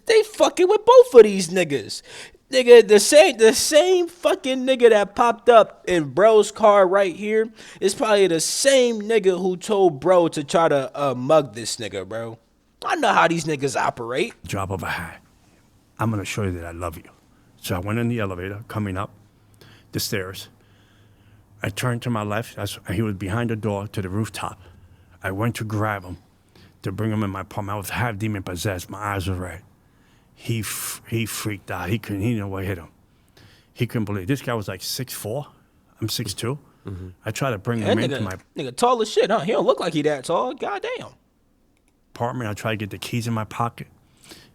They fucking with both of these niggas. Nigga, the same fucking nigga that popped up in bro's car right here is probably the same nigga who told bro to try to mug this nigga, bro. I know how these niggas operate. Drop of a hat. I'm going to show you that I love you. So I went in the elevator, coming up the stairs. I turned to my left. He was behind the door to the rooftop. I went to grab him, to bring him in my apartment. I was half demon possessed. My eyes were red. He freaked out. He didn't know what hit him. He couldn't believe it. This guy was like 6'4". I'm 6'2". I tried to bring That him into my nigga tall as shit, huh? He don't look like he that tall. Goddamn. apartment. I tried to get the keys in my pocket.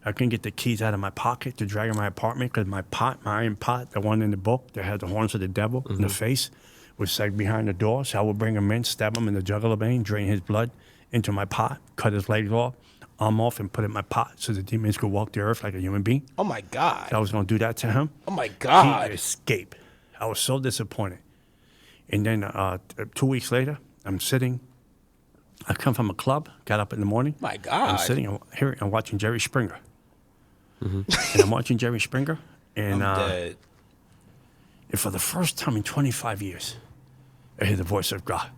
I couldn't get the keys out of my pocket to drag in my apartment because my iron pot, the one in the book that had the horns of the devil in the face, was like behind the door. So I would bring him in, stab him in the jugular vein, drain his blood into my pot, cut his legs off, arm off, and put it in my pot so the demons could walk the earth like a human being. Oh my God. So I was going to do that to him. Oh my God. He escaped. I was so disappointed. And then 2 weeks later, I'm sitting. I come from a club, got up in the morning. My God. I'm sitting here, I'm watching Jerry Springer. And I'm watching Jerry Springer, and I'm dead. and for the first time in 25 years, I hear the voice of God.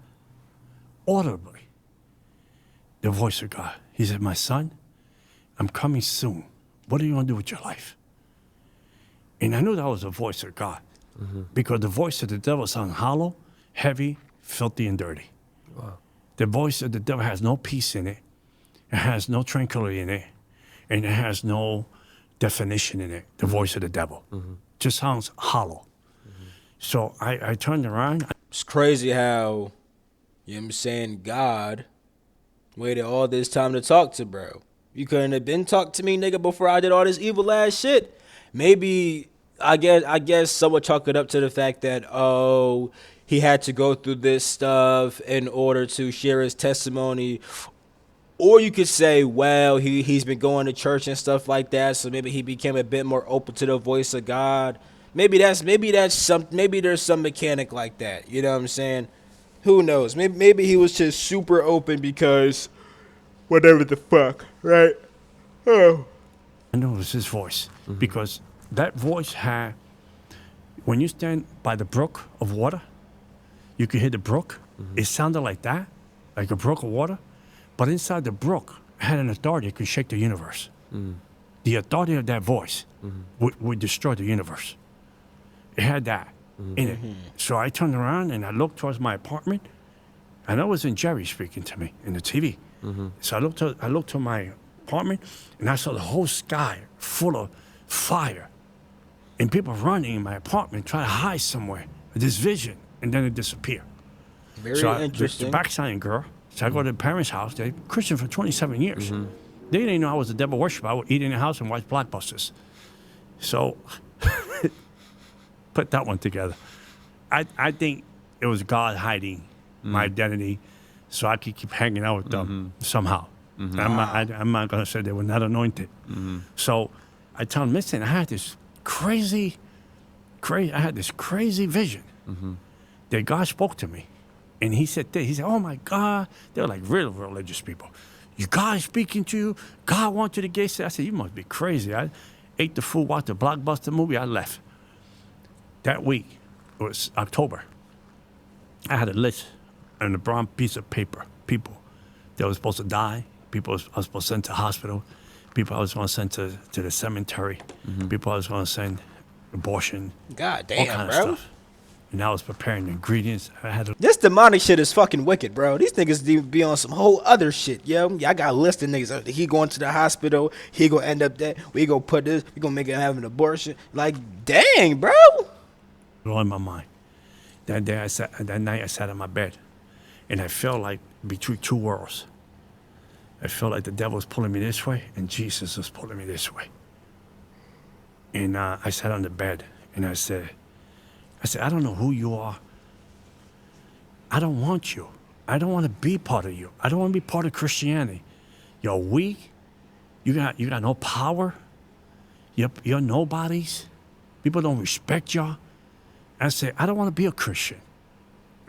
Audibly, the voice of God. He said, my son, I'm coming soon. What are you going to do with your life? And I knew that was the voice of God because the voice of the devil sounds hollow, heavy, filthy, and dirty. Wow. The voice of the devil has no peace in it. It has no tranquility in it. And it has no definition in it, the voice of the devil. Just sounds hollow. So I turned around. It's crazy how, you know what I'm saying, God waited all this time to talk to bro. You couldn't have been talked to me, nigga, before I did all this evil ass shit. Maybe, I guess someone chalk it up to the fact that, oh, he had to go through this stuff in order to share his testimony. Or you could say, well, he's been going to church and stuff like that, so maybe he became a bit more open to the voice of God. Maybe there's some mechanic like that. You know what I'm saying? Who knows? Maybe he was just super open because whatever the fuck, right? Oh. I knew it was his voice because that voice had, when you stand by the brook of water, you could hear the brook. It sounded like that, like a brook of water. But inside the brook had an authority that could shake the universe. The authority of that voice would destroy the universe. It had that in it. So I turned around and I looked towards my apartment, and it wasn't Jerry speaking to me in the TV. So I looked to my apartment, and I saw the whole sky full of fire, and people running in my apartment trying to hide somewhere. This vision and then it disappeared. Very So the interesting. backsliding girl. So I go to the parents' house. They're Christian for 27 years. They didn't know I was a devil worshiper. I would eat in the house and watch blockbusters. So put that one together. I think it was God hiding my identity so I could keep hanging out with them somehow. I'm not going to say they were not anointed. So I tell them, listen, I had this crazy vision that God spoke to me. And he said, oh my God, they were like real religious people. You God is speaking to you. God wants you to get saved. I said, you must be crazy. I ate the food, watched the blockbuster movie. I left. That week, it was October. I had a list on a brown piece of paper. People that were supposed to die. People I was supposed to send to hospital. People I was going to send to the cemetery. People I was going to send abortion. God All damn, kind bro. of stuff. And I was preparing the ingredients. I had to This demonic shit is fucking wicked, bro. These niggas be on some whole other shit, yo. Yeah, I got a list of niggas. He going to the hospital. He gonna end up there. We gonna put this. We gonna make him have an abortion. Like, dang, bro. blow in my mind. That night I sat on my bed, and I felt like between two worlds. I felt like the devil was pulling me this way, and Jesus was pulling me this way. And I sat on the bed, and I said, I don't know who you are. I don't want you. I don't want to be part of you. I don't want to be part of Christianity. You're weak. You got no power. You're nobodies. People don't respect y'all. I said, I don't want to be a Christian.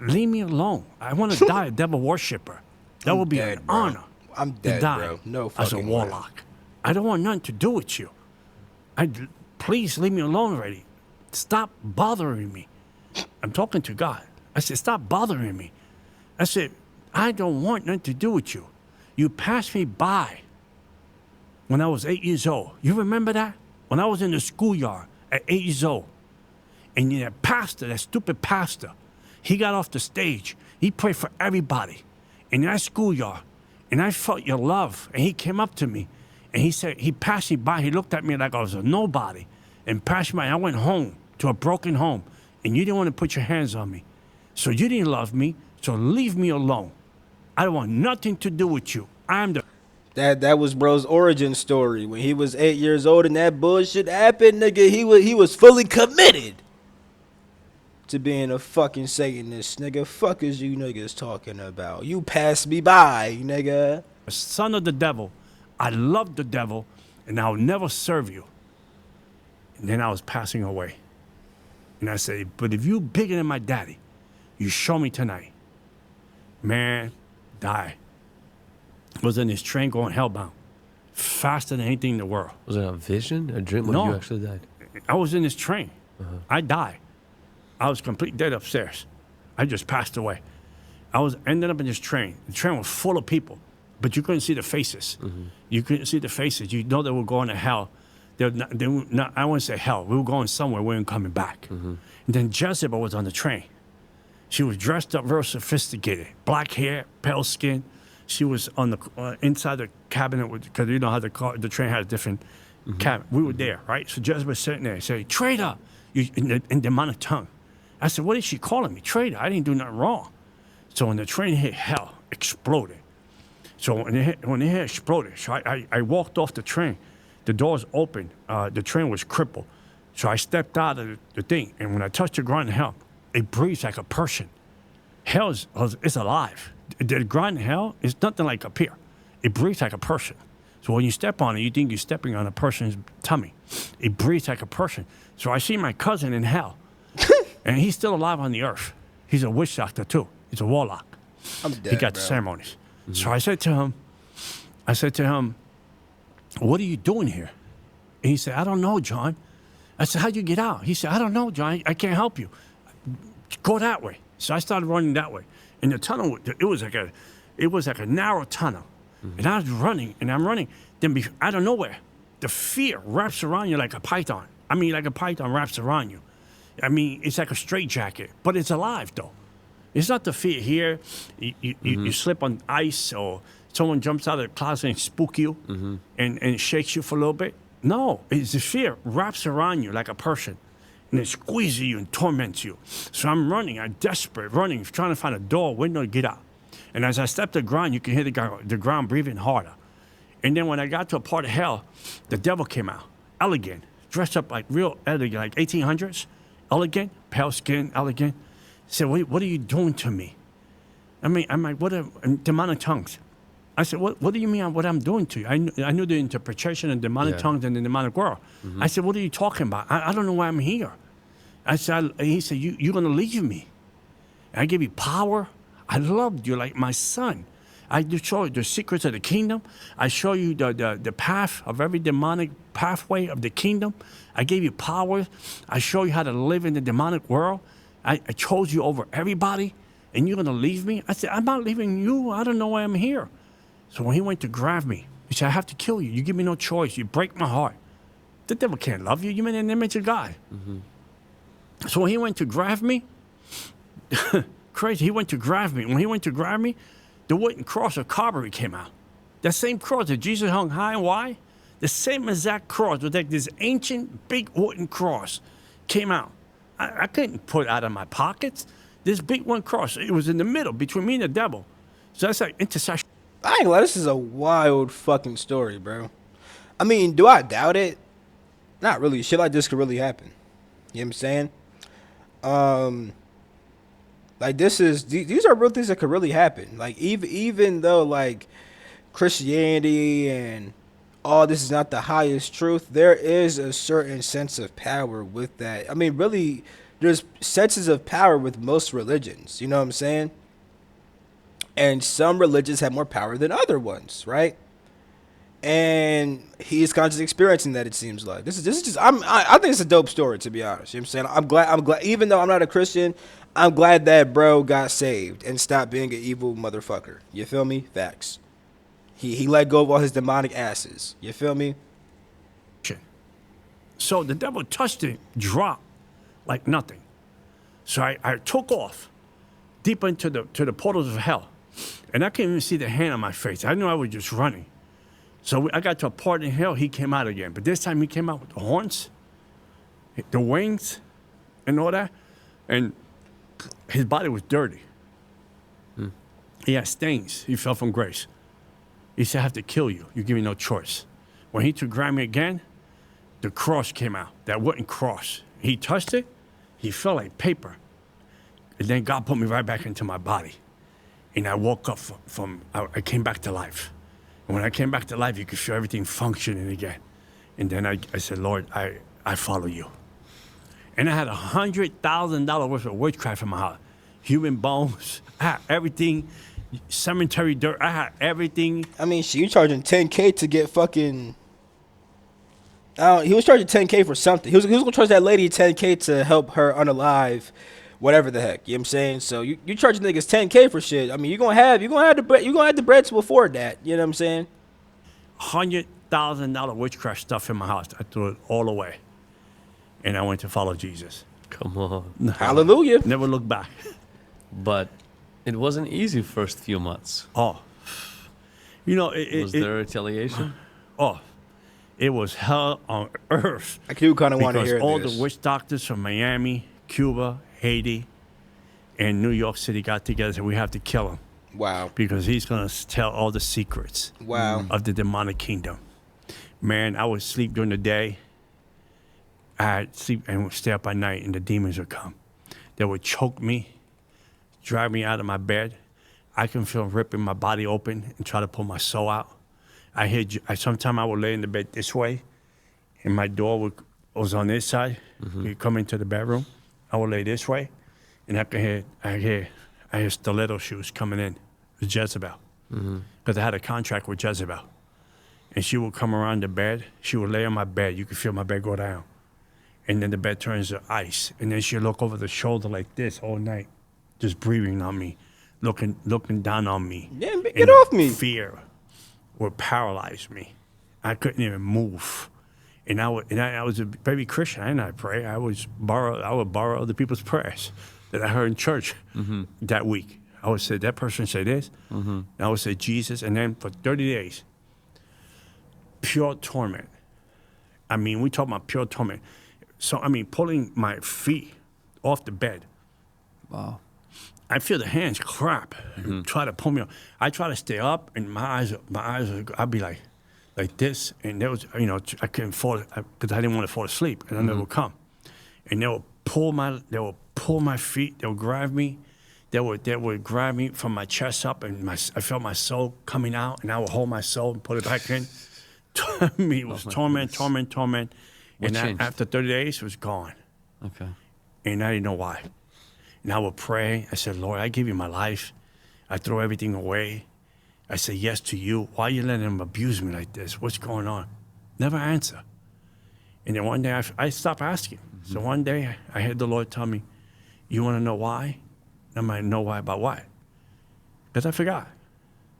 Leave me alone. I want to die a devil worshiper. That would be dead, an bro. honor. I'm to dead, die bro. No as a fucking way. warlock. I don't want nothing to do with you. Please leave me alone already. Stop bothering me. I'm talking to God. I said, stop bothering me. I said, I don't want nothing to do with you. You passed me by when I was 8 years old. You remember that? When I was in the schoolyard at 8 years old. And that pastor, that stupid pastor, he got off the stage. He prayed for everybody in that schoolyard. And I felt your love. And he came up to me. And he said, he passed me by. He looked at me like I was a nobody. And passed me by. I went home to a broken home. And you didn't want to put your hands on me. So you didn't love me. So leave me alone. I don't want nothing to do with you. I'm the... That was bro's origin story. When he was 8 years old and that bullshit happened, nigga, he was fully committed to being a fucking Satanist, nigga. Fuck is you niggas talking about? You passed me by, nigga. son of the devil. I love the devil, and I'll never serve you. And then I was passing away. And I said, but if you bigger than my daddy, you show me tonight. Man, die. Was in this train going hellbound. Faster than anything in the world. Was it a vision, a dream, or No. you actually died? I was in this train. I died. I was completely dead upstairs. I just passed away. I was ended up in this train. The train was full of people, but you couldn't see the faces. You couldn't see the faces. You know they were going to hell. They were not, I wouldn't say hell. We were going somewhere. We weren't coming back. And then Jezebel was on the train. She was dressed up very sophisticated. Black hair, pale skin. She was on the inside the cabinet because you know how the train had a different cabin. We were there, right? So Jezebel was sitting there, say, "Traitor," in demonic tongue. I said, "What is she calling me, traitor? I didn't do nothing wrong." So when the train hit, hell exploded. So when it hit, exploded. So I walked off the train. The doors opened. The train was crippled. So I stepped out of the thing, and when I touched the ground in hell, it breathes like a person. Hell is alive. The ground in hell is nothing like up here. It breathes like a person. So when you step on it, you think you're stepping on a person's tummy. It breathes like a person. So I see my cousin in hell, and he's still alive on the earth. He's a witch doctor too. He's a warlock. I'm dead, He got the bro. ceremonies. So I said to him, "What are you doing here?" And he said, "I don't know, John." I said, "How'd you get out?" He said, "I don't know, John. I can't help you. Go that way." So I started running that way. And the tunnel, it was like a narrow tunnel. And I was running, and I'm running. Then out of nowhere, the fear wraps around you like a python. I mean, like a python wraps around you. I mean, it's like a straitjacket, but it's alive, though. It's not the fear here. You slip on ice or someone jumps out of the closet and spook you and shakes you for a little bit. No, it's the fear wraps around you like a person. and it squeezes you and torments you. So I'm running, I'm desperate, running, trying to find a door, window to get out. And as I step the ground, you can hear the ground breathing harder. And then when I got to a part of hell, the devil came out, elegant, dressed up like real elegant, like 1800s, elegant, pale skin, elegant. He said, what are you doing to me? I'm like, what are demonic tongues? I said, what do you mean what I'm doing to you? I knew the interpretation of demonic tongues in the demonic world. I said, what are you talking about? I don't know why I'm here. I said, he said, you're going to leave me. I give you power. I loved you like my son. I do show you the secrets of the kingdom. I show you the path of every demonic pathway of the kingdom. I gave you power. I show you how to live in the demonic world. I chose you over everybody, and you're going to leave me? I said, I'm not leaving you. I don't know why I'm here. So when he went to grab me, he said, I have to kill you. You give me no choice. You break my heart. The devil can't love you. You're in the image of God. So when he went to grab me, crazy, he went to grab me. When he went to grab me, the wooden cross of Calvary came out. That same cross that Jesus hung high and wide, the same exact cross with like this ancient big wooden cross came out. I couldn't put it out of my pockets. This big one cross, it was in the middle between me and the devil. So that's like intercession. I ain't gonna lie, this is a wild fucking story, bro. I mean, do I doubt it? Not really. Shit like this could really happen. You know what I'm saying? Like these are real things that could really happen. Like even though like Christianity and all this is not the highest truth, there is a certain sense of power with that. I mean, really, there's senses of power with most religions. You know what I'm saying? And some religions have more power than other ones, right? And he's kind of just experiencing that. It seems like this is just. I think it's a dope story, to be honest. You know what I'm saying? I'm glad. Even though I'm not a Christian, I'm glad that bro got saved and stopped being an evil motherfucker. You feel me? Facts. He let go of all his demonic asses. You feel me? So the devil touched it, dropped like nothing. So I took off deep into the portals of hell. And I couldn't even see the hand on my face. I knew I was just running. So I got to a part in hell, he came out again. But this time he came out with the horns, the wings, and all that. And his body was dirty. He had stains. He fell from grace. He said, I have to kill you. You give me no choice. When he took grab me again, the cross came out, that wooden cross. He touched it, he felt like paper. And then God put me right back into my body. And I woke up I came back to life. And when I came back to life, you could feel everything functioning again. And then I said, Lord, I follow you. And I had $100,000 worth of witchcraft in my house. Human bones, I had everything, cemetery dirt, I had everything. I mean, shit, you charging $10K to get fucking. He was charging $10K for something. He was gonna charge that lady $10K to help her unalive, whatever the heck. You know what I'm saying? So you charging niggas $10K for shit. I mean, you're gonna have the bread to afford that. You know what I'm saying? $100,000 witchcraft stuff in my house. I threw it all away, and I went to follow Jesus. Come on. Hallelujah. Never look back. But it wasn't easy first few months. Oh, you know, Was there retaliation? Oh, it was hell on earth. I do kind of want to hear Because all this. the witch doctors from Miami, Cuba, Haiti, and New York City got together and said, we have to kill him Wow. because he's going to tell all the secrets Wow. of the demonic kingdom. Man, I would sleep during the day. I'd sleep and would stay up at night, and the demons would come. They would choke me, drag me out of my bed. I can feel them ripping my body open and try to pull my soul out. Sometimes I would lay in the bed this way, and my door was on this side. You come into the bedroom. I would lay this way, and I hear stiletto shoes coming in with Jezebel, because I had a contract with Jezebel, and she would come around the bed. She would lay on my bed. You could feel my bed go down, and then the bed turns to ice, and then she'd look over the shoulder like this all night, just breathing on me, looking down on me. Yeah, get And off me. Fear would paralyze me. I couldn't even move. And I was a baby Christian. I did not pray. I would borrow other people's prayers that I heard in church that week. I would say, that person say this. And I would say, Jesus. And then for 30 days, pure torment. I mean, we talk about pure torment. So, I mean, pulling my feet off the bed. Wow. I feel the hands clap and try to pull me up. I try to stay up, and my eyes, I'd be like this, and there was, I couldn't fall because I didn't want to fall asleep, and then they would come, and they would pull my feet, they would grab me, they would grab me from my chest up, and I felt my soul coming out, and I would hold my soul and put it back in. I mean, it was torment. What And changed? after 30 days, it was gone, Okay. and I didn't know why. And I would pray. I said, Lord, I give you my life. I throw everything away. I say yes to you. Why are you letting them abuse me like this? What's going on? Never answer. And then one day I stopped asking. So one day I heard the Lord tell me, you want to know why? I might know why about what? Because I forgot.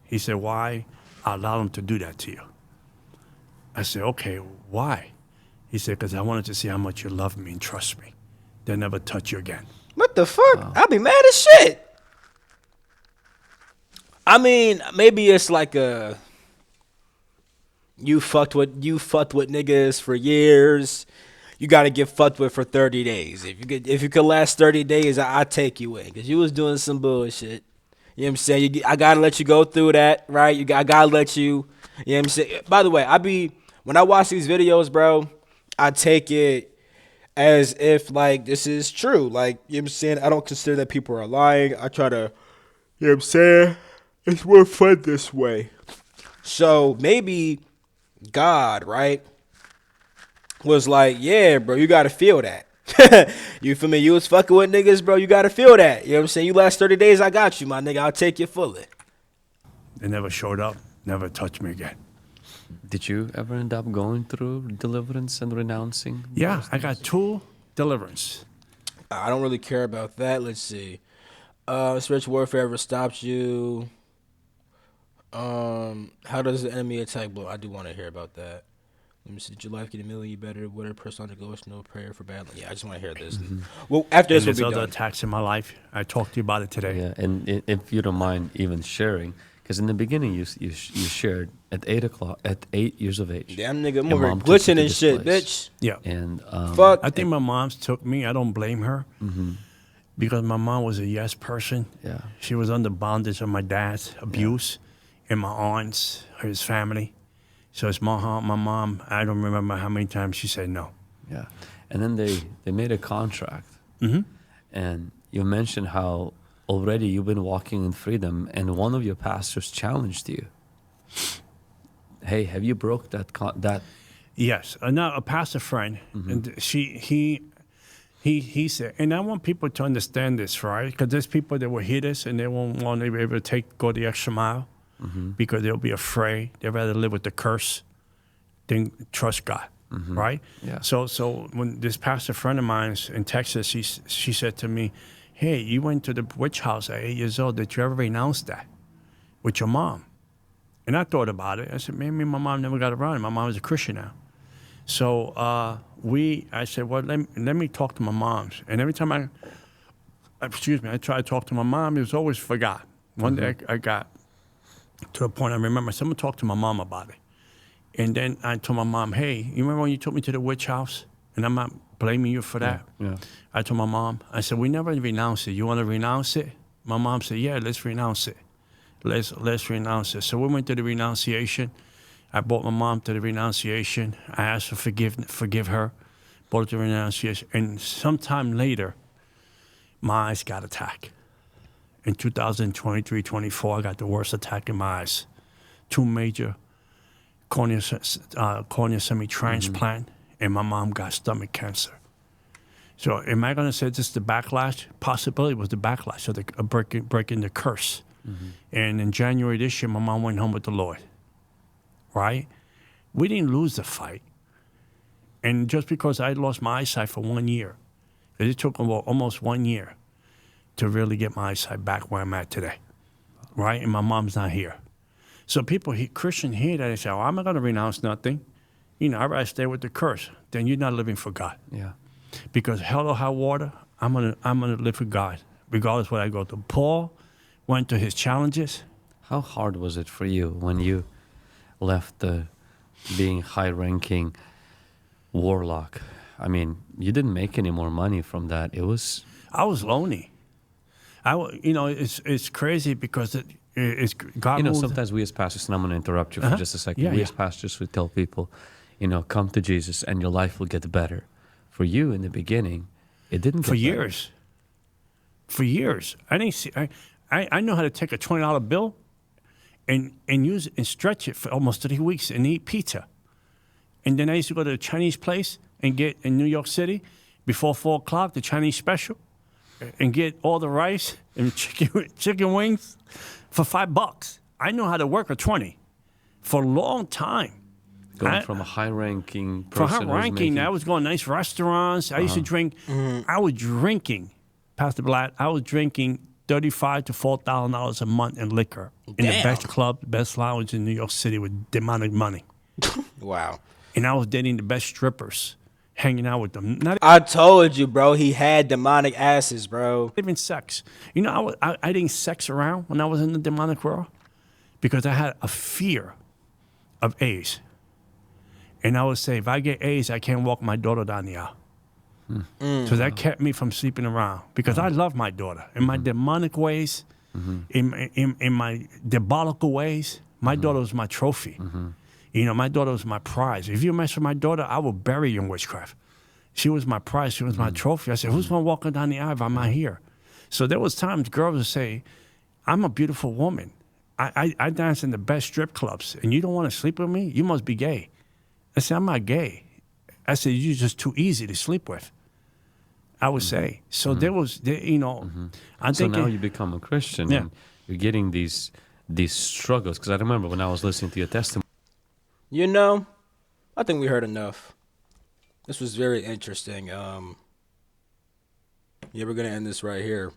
He said, why allow them to do that to you? I said, okay, why? He said, because I wanted to see how much you love me and trust me. They'll never touch you again. What the fuck? I'll be mad as shit. I mean, maybe it's like you fucked with niggas for years. You gotta get fucked with for 30 days. If you could last 30 days, I take you in, cause you was doing some bullshit. You know what I'm saying? I gotta let you go through that, right? I gotta let you. You know what I'm saying? By the way, when I watch these videos, bro, I take it as if like this is true. Like, you know what I'm saying? I don't consider that people are lying. I try to, you know what I'm saying? It's more fun this way. So maybe God, right, was like, yeah, bro, you gotta feel that. You feel me? You was fucking with niggas, bro. You gotta feel that. You know what I'm saying? You last 30 days, I got you, my nigga. I'll take you fully. They never showed up, never touched me again. Did you ever end up going through deliverance and renouncing? Yeah, I got 2 deliverance. I don't really care about that. Let's see. Spiritual warfare ever stopped you? How does the enemy attack blow? I do want to hear about that. Let me see. Did your life get a million better? What a person on the no prayer for battle? Yeah, I just want to hear this. Well, after And this, there's we'll be other done. attacks in my life. I talked to you about it today. Yeah, and if you don't mind even sharing, because in the beginning you shared at 8 years of age. Damn nigga, I'm your over mom took you glitching to and this shit, place. bitch. Yeah. And Fuck. I think my mom's took me. I don't blame her because my mom was a yes person. Yeah. She was under bondage of my dad's abuse and my aunts, his family. So it's my mom. I don't remember how many times she said no. Yeah, and then they made a contract, and you mentioned how already you've been walking in freedom, and one of your pastors challenged you. Hey, have you broke that? Yes, now a pastor friend, and he said, and I want people to understand this, right? Because there's people that will hear this and they won't want to be able to go the extra mile because they'll be afraid. They'd rather live with the curse than trust God, right? Yeah. So when this pastor friend of mine in Texas, she said to me, "Hey, you went to the witch house at 8 years old. Did you ever renounce that with your mom?" And I thought about it. I said, maybe my mom never got around it. My mom is a Christian now. So I said, well, let me talk to my moms. And every time I try to talk to my mom, it was always forgot. One day I got to a point I remember someone talked to my mom about it. And then I told my mom, hey, you remember when you took me to the witch house? And I'm not blaming you for that. Yeah. I told my mom, I said, we never renounced it. You want to renounce it? My mom said, yeah, let's renounce it. Let's renounce it. So we went to the renunciation. I brought my mom to the renunciation. I asked her forgive her. Brought her to the renunciation. And sometime later, my eyes got attacked. In 2023-24, I got the worst attack in my eyes. 2 major cornea semi-transplant, and my mom got stomach cancer. So am I going to say this is the backlash? Possibility was the backlash of the breaking the curse. And in January this year, my mom went home with the Lord, right? We didn't lose the fight. And just because I lost my eyesight for 1 year, it took almost 1 year to really get my eyesight back where I'm at today, right? And my mom's not here. So people, Christians hear that and say, oh, I'm not going to renounce nothing. I'd rather stay with the curse. Then you're not living for God. Yeah. Because hell or high water, I'm gonna live for God, regardless of what I go through. Paul went to his challenges. How hard was it for you when you left being high-ranking warlock I mean, you didn't make any more money from that. It was I was lonely. It's crazy because it's God. moves- sometimes we as pastors, and I'm going to interrupt you for just a second. Yeah, we yeah. as pastors would tell people, come to Jesus and your life will get better. For you in the beginning, it didn't get for better. years. For years, I didn't see. I know how to take a $20 bill, and use it and stretch it for almost 3 weeks and eat pizza. And then I used to go to the Chinese place and get in New York City before 4 o'clock the Chinese special, and get all the rice and chicken wings for $5. I know how to work a 20 for a long time. Going from a high-ranking For person high who's ranking, making- I was going to nice restaurants. I used to drink. I was drinking, Pastor Blatt. I was drinking $35,000 to $4,000 a month in liquor in the Damn. best club, the best lounge in New York City with demonic money. Wow. And I was dating the best strippers, hanging out with them. Not I told you, bro. He had demonic asses, bro. even sex. I didn't sex around when I was in the demonic world because I had a fear of AIDS. And I would say, if I get AIDS, I can't walk my daughter down the aisle. So that kept me from sleeping around because I love my daughter. In my demonic ways, in my diabolical ways, my daughter was my trophy. My daughter was my prize. If you mess with my daughter, I will bury you in witchcraft. She was my prize. She was my trophy. I said, who's going to walk her down the aisle if I'm not here? So there was times girls would say, I'm a beautiful woman. I dance in the best strip clubs, and you don't want to sleep with me? You must be gay. I said, I'm not gay. I said, you're just too easy to sleep with. I would say. So I So think now you become a Christian, Yeah. and you're getting these struggles. Because I remember when I was listening to your testimony. I think we heard enough. This was very interesting. Yeah, we're gonna end this right here.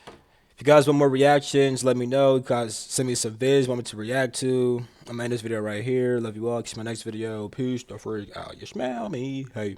If you guys want more reactions, let me know. You guys send me some vids want me to react to. I'm gonna end this video right here. Love you all. See you in my next video. Peace. Don't freak out. You smell me. Hey.